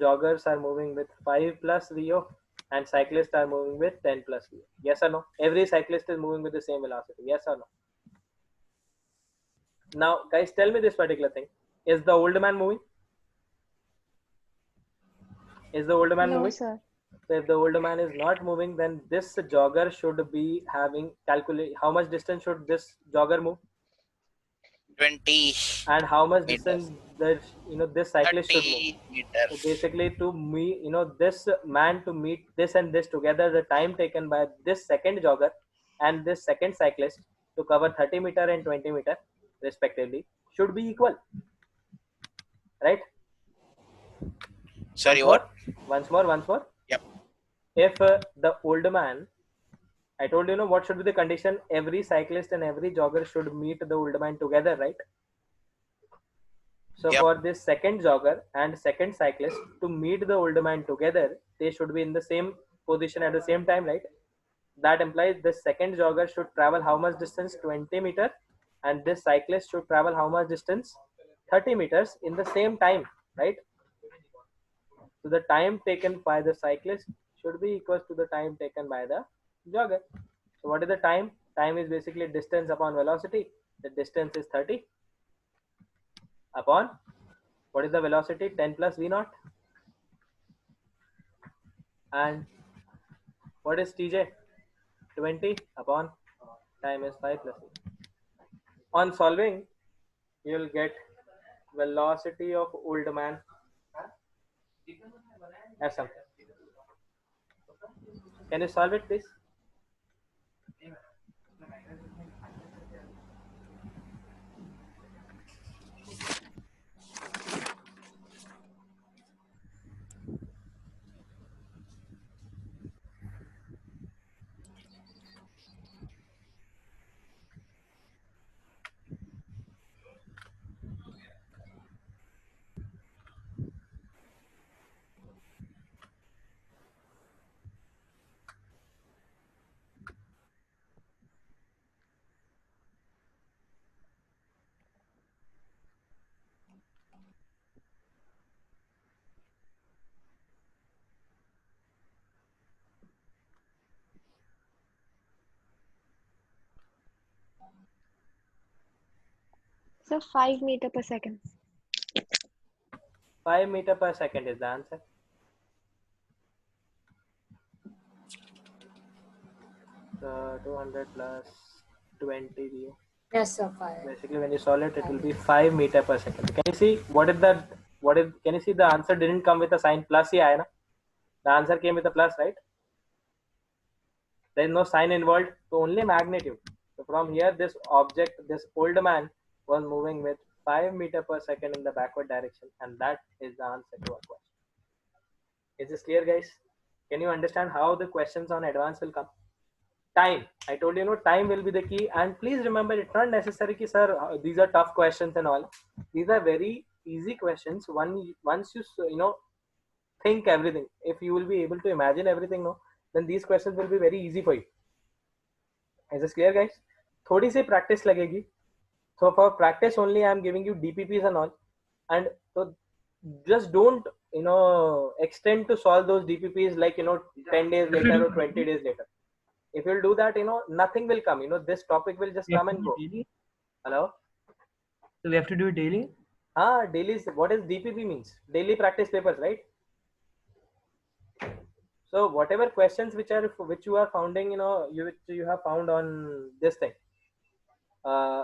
joggers are moving with 5 plus VO and cyclists are moving with 10 plus VO. Yes or no? Every cyclist is moving with the same velocity. Yes or no? Now, guys, tell me this particular thing. Is the old man moving? Is the old man No, moving? sir. So if the old man is not moving, then this jogger should be having calculate how much distance should this jogger move, 20 and how much meters. distance that this cyclist should move. 30 meters. So basically, to me, this man to meet this and this together, the time taken by this second jogger and this second cyclist to cover 30 meter and 20 meter respectively should be equal, right? Sorry, Once what? more. Yep. If the old man, I told you, what should be the condition? Every cyclist and every jogger should meet the old man together, right? So Yep. for this second jogger and second cyclist to meet the old man together, they should be in the same position at the same time, right? That implies the second jogger should travel how much distance? 20 meter, and this cyclist should travel how much distance? 30 meters in the same time, right? So the time taken by the cyclist should be equal to the time taken by the jogger. So what is the time? Time is basically distance upon velocity. The distance is 30 upon, what is the velocity? 10 plus v naught. And what is TJ? 20 upon time is 5 plus v. On solving, you will get velocity of old man as something. Can you solve it, please? So 5 meter per second. 5 meter per second is the answer. So 200 plus 20 v. Yes, sir. 5. Basically, when you solve it, it will be 5 meter per second. Can you see can you see the answer didn't come with a sign plus ही आया ना? The answer came with a plus, right? There is no sign involved, so only magnitude. So from here, this object, this old man was moving with 5 meter per second in the backward direction, and that is the answer to our question. Is this clear, guys? Can you understand how the questions on advanced will come? Time. I told you, time will be the key. And please remember, it's not necessary ki, sir, these are tough questions and all. These are very easy questions. Once you think everything, if you will be able to imagine everything, then these questions will be very easy for you. Is this clear, guys? थोड़ी सी practice लगेगी. So for practice only, I am giving you DPPs and all. And so just don't, extend to solve those DPPs like, 10 days later or 20 days later. If you'll do that, nothing will come. This topic will just come and go. Daily? Hello? So we have to do it daily? Daily. What is DPP means? Daily practice papers, right? So whatever questions which you are founding, you have found on this thing,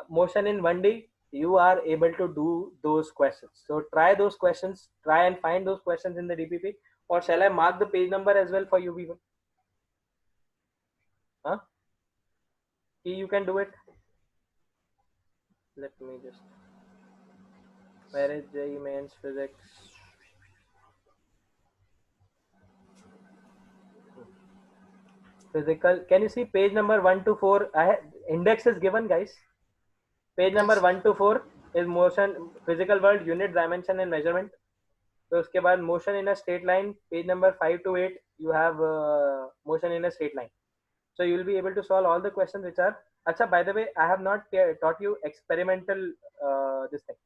motion in 1D, you are able to do those questions. So try those questions. Try and find those questions in the DPP. Or shall I mark the page number as well for you people? Huh? You can do it. Let me just. Where is JEE Mains Physics? Physical. Can you see page number 1 to 4? Index is given, guys. Page number 1 to 4 is motion, physical world, unit, dimension, and measurement. So uske baad motion in a straight line. Page number 5 to 8, you have motion in a straight line. So you will be able to solve all the questions which are. Acha, by the way, I have not taught you experimental this thing.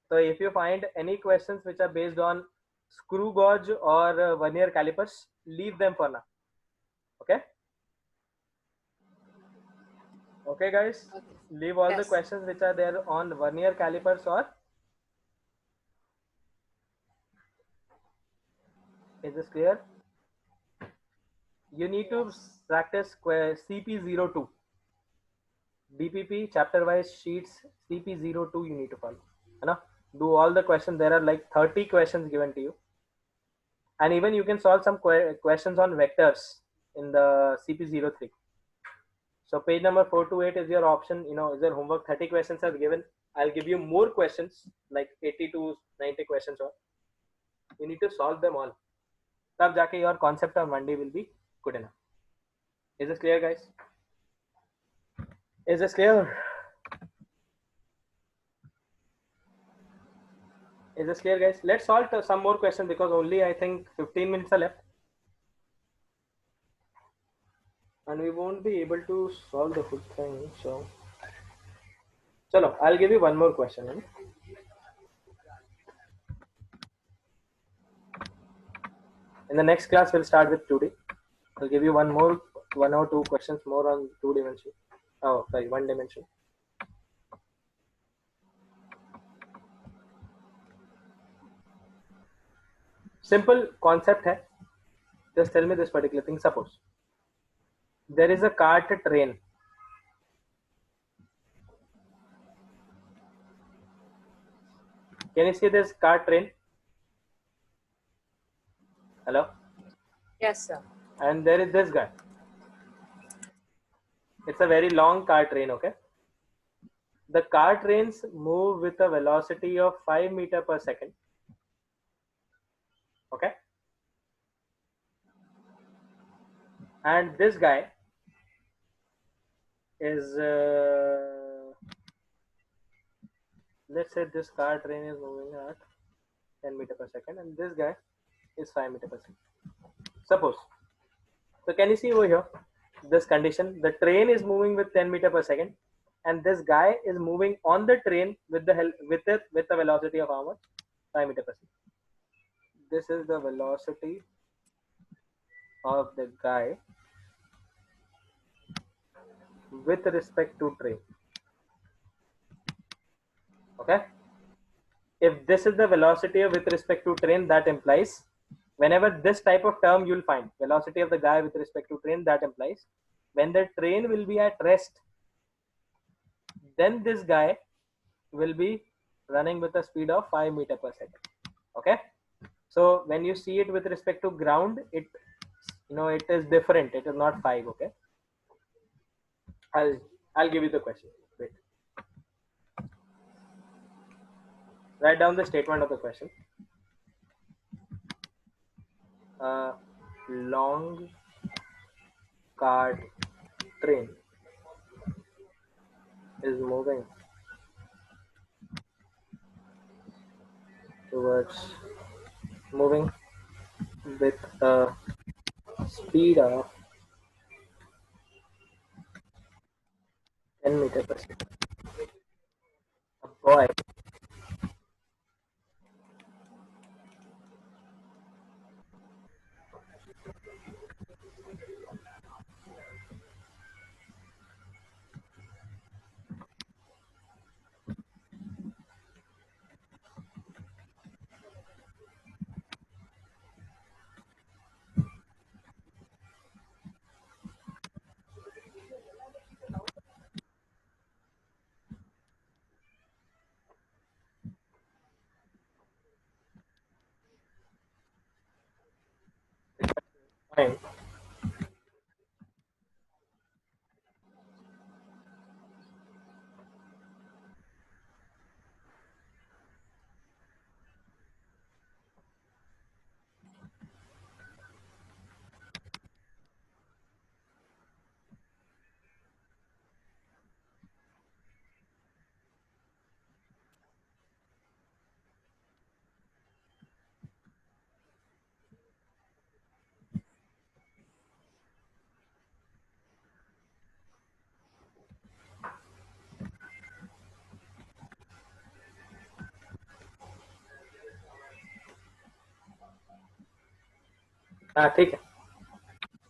So if you find any questions which are based on screw gauge or vernier calipers, leave them for now. Okay. Okay, guys. Okay. Leave all the Yes. questions which are there on vernier calipers or. Is this clear? You need to practice CP02. DPP chapter wise sheets, CP02 you need to follow. Do all the questions. There are like 30 questions given to you. And even you can solve some questions on vectors in the CP03. So page number 4 to 8 is your option, is your homework. 30 questions are given. I'll give you more questions, like 80 to 90 questions. Or you need to solve them all. Tab jaake your concept on Monday will be good enough. Is this clear, guys? Is this clear? Is this clear, guys? Let's solve some more questions because only I think 15 minutes are left. And we won't be able to solve the whole thing. So, chalo, I'll give you one more question. In the next class, we'll start with 2D. I'll give you one or two questions more on 2 dimension. Oh, sorry, 1 dimension. Simple concept hai. Just tell me this particular thing. Suppose there is a cart train. Can you see this cart train? Hello? Yes, sir. And there is this guy. It's a very long car train, okay? The car trains move with a velocity of 5 meters per second. Okay? And this guy is, let's say this car train is moving at 10 meters per second and this guy is 5 meters per second. Suppose. So can you see over here? This condition, the train is moving with 10 meters per second and this guy is moving on the train with the velocity of how much? 5 meters per second. This is the velocity of the guy with respect to train. Okay. If this is the velocity with respect to train, that implies whenever this type of term you'll find velocity of the guy with respect to train, that implies when the train will be at rest, then this guy will be running with a speed of 5 meters per second. Okay. So when you see it with respect to ground, it is different. It is not 5. Okay. I'll give you the question. Wait. Write down the statement of the question. Long cart train is moving towards moving with a speed of 10 meters per second. A boy fine. ठीक है.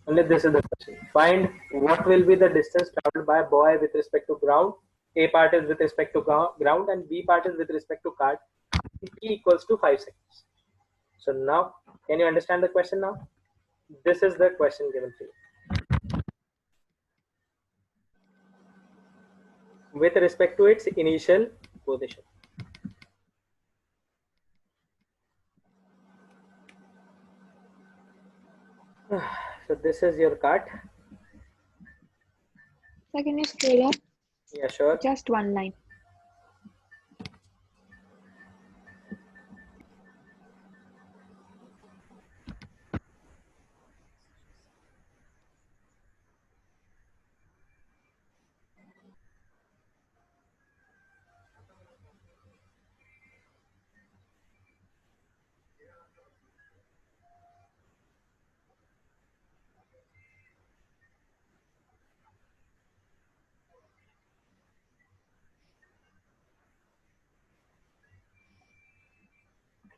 Only this is the question. Find what will be the distance traveled by a boy with respect to ground. A part is with respect to ground and B part is with respect to cart. T equals to 5 seconds. So now, can you understand the question now? This is the question given to you. With respect to its initial position. So this is your cart. So can you scale up? Yeah, sure. Just one line.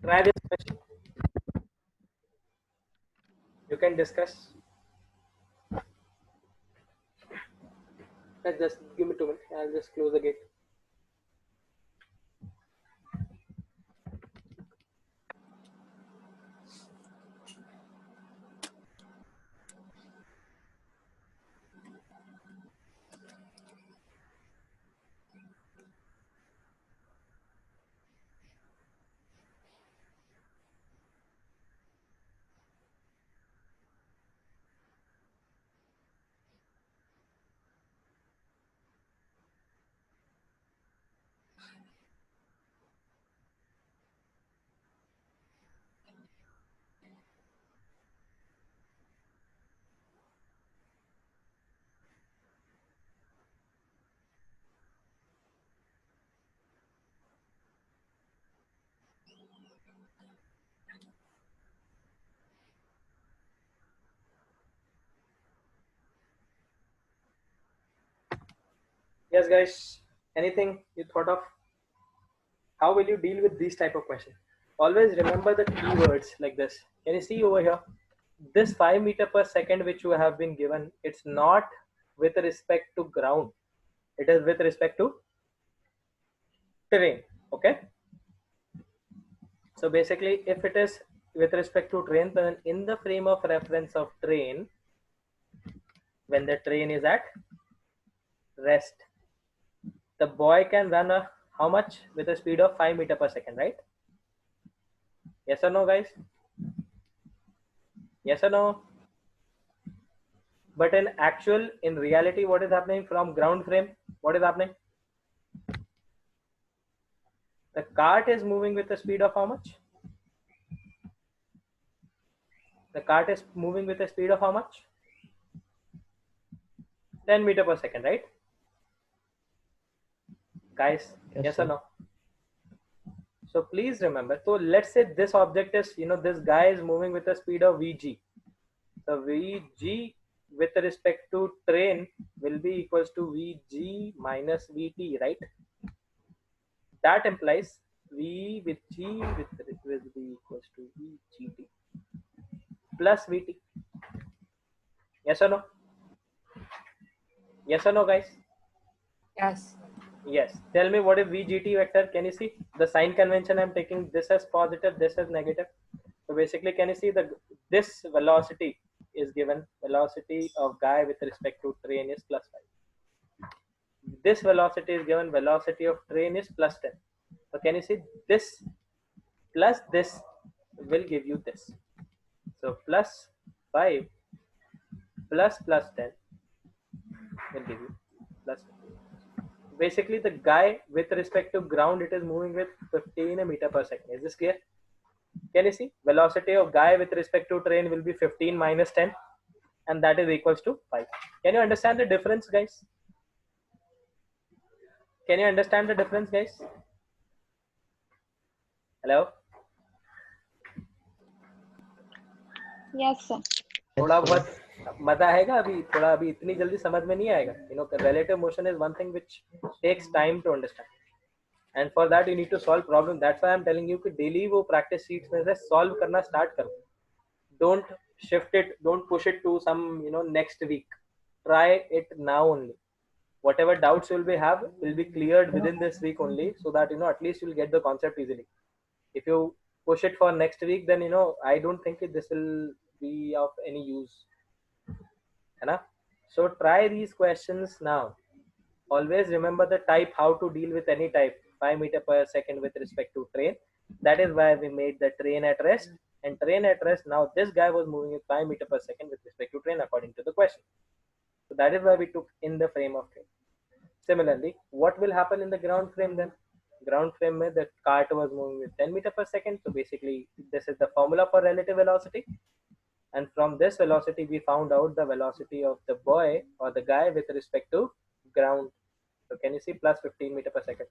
Try this question. You can discuss. Let's just give me 2 minutes. I'll just close the gate. Yes, guys. Anything you thought of? How will you deal with these type of questions? Always remember the keywords like this. Can you see over here? This 5 meter per second which you have been given, it's not with respect to ground. It is with respect to terrain. Okay. So basically, if it is with respect to train, then in the frame of reference of train, when the train is at rest, the boy can run a how much with a speed of 5 meter per second, right? Yes or no, guys? Yes or no? But in actual, in reality, what is happening from ground frame? What is happening? The cart is moving with a speed of how much? The cart is moving with a speed of how much? 10 meter per second, right? Guys, yes or sir. no? So please remember, so let's say this object is, this guy is moving with a speed of Vg. So Vg with respect to train will be equals to Vg minus Vt, right? That implies V with G will be equals to Vgt plus Vt. Yes or no? Yes or no, guys? Yes. Yes. Tell me what is Vgt vector? Can you see the sign convention? I'm taking this as positive, this as negative. So basically, can you see this velocity is given? Velocity of guy with respect to train is plus 5. This velocity is given. Velocity of train is plus 10. So can you see this plus this will give you this? So plus 5 plus 10 will give you plus 15. Basically, the guy with respect to ground, it is moving with 15 meter per second. Is this clear? Can you see? Velocity of guy with respect to train will be 15 minus 10, and that is equals to 5. Can you understand the difference, guys? Can you understand the difference, guys? Hello? Yes, sir. थोड़ा Yes, sir. बहुत मजा आएगा अभी, थोड़ा अभी इतनी जल्दी समझ में नहीं आएगा. Relative motion is one thing which takes time to understand, and for that you need to solve problem. That's why I'm telling you कि daily वो practice sheets में से solve करना start करो. Don't shift it, don't push it to some next week. Try it now only. Whatever doubts you will be cleared within this week only, so that at least you'll get the concept easily. If you push it for next week, then I don't think this will be of any use. So try these questions now. Always remember the type, how to deal with any type. 5 meter per second with respect to train. That is why we made the train at rest. And train at rest, now this guy was moving at 5 meter per second with respect to train according to the question. So that is why we took in the frame of train. Similarly, what will happen in the ground frame then? Ground frame mein the cart was moving with 10 meter per second. So basically, this is the formula for relative velocity. And from this velocity, we found out the velocity of the boy or the guy with respect to ground. So can you see plus 15 meter per second?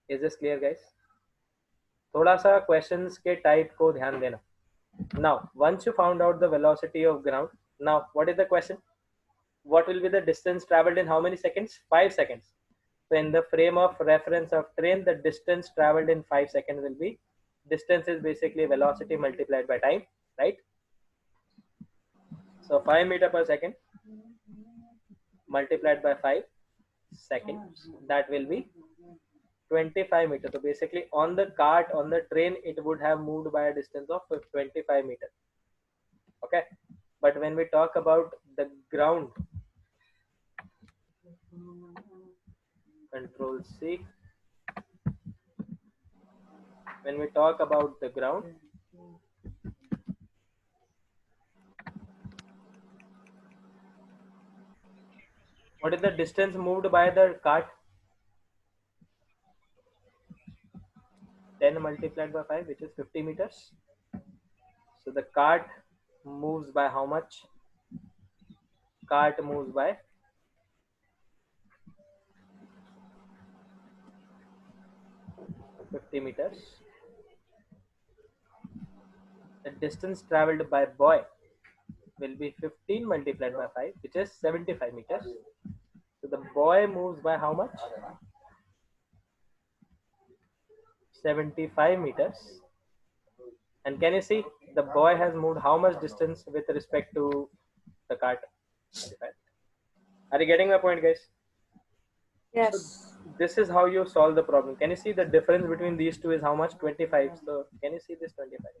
Is this clear, guys? थोड़ा सा questions के type को ध्यान देना. Now, once you found out the velocity of ground, now what is the question? What will be the distance traveled in how many seconds? 5 seconds. So in the frame of reference of train, the distance traveled in 5 seconds will be, distance is basically velocity multiplied by time, right? So 5 meter per second multiplied by 5 seconds, that will be 25 meters. So basically on the cart, on the train, it would have moved by a distance of 25 meters. Okay. But when we talk about the ground, Control C. When we talk about the ground, what is the distance moved by the cart? 10 multiplied by 5, which is 50 meters. So the cart moves by how much? Cart moves by 50 meters. The distance traveled by boy will be 15 multiplied by 5, which is 75 meters. So the boy moves by how much? 75 meters. And can you see the boy has moved how much distance with respect to the cart? 75. Are you getting my point, guys? Yes. So this is how you solve the problem. Can you see the difference between these two is how much? 25. So can you see this 25?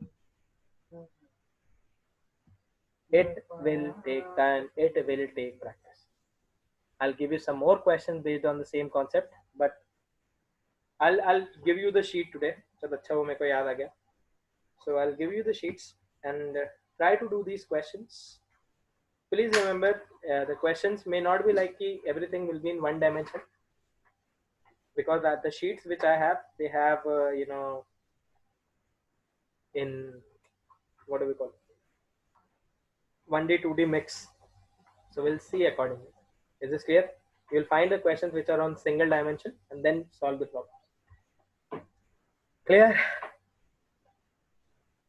It will take time. It will take practice. I'll give you some more questions based on the same concept, but I'll give you the sheet today. So I'll give you the sheets and try to do these questions. Please remember, the questions may not be like everything will be in one dimension. because the sheets which I have, they have you know, in what do we call it? 1D 2D mix. So we'll see accordingly. Is this clear? You'll find the questions which are on single dimension and then solve the problem. Clear?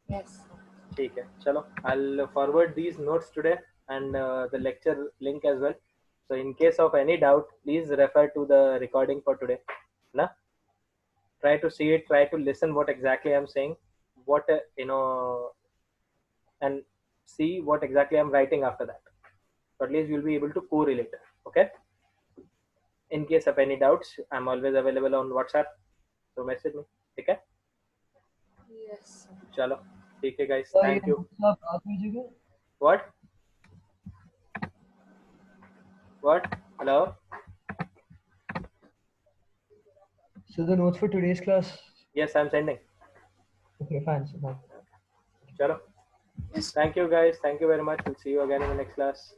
Yes. ठीक है, चलो. I'll forward these notes today and the lecture link as well. So in case of any doubt, please refer to the recording for today. Na? Try to see it. Try to listen what exactly I'm saying. What you know, and see what exactly I'm writing after that. So at least you'll be able to correlate. Okay. In case of any doubts, I'm always available on WhatsApp. So message me. Okay. Yes. चलो ठीक है guys. Thank you. What? What? Hello? So the notes for today's class. Yes, I'm sending. Okay, fine. So fine. Chalo. Thank you guys. Thank you very much. We'll see you again in the next class.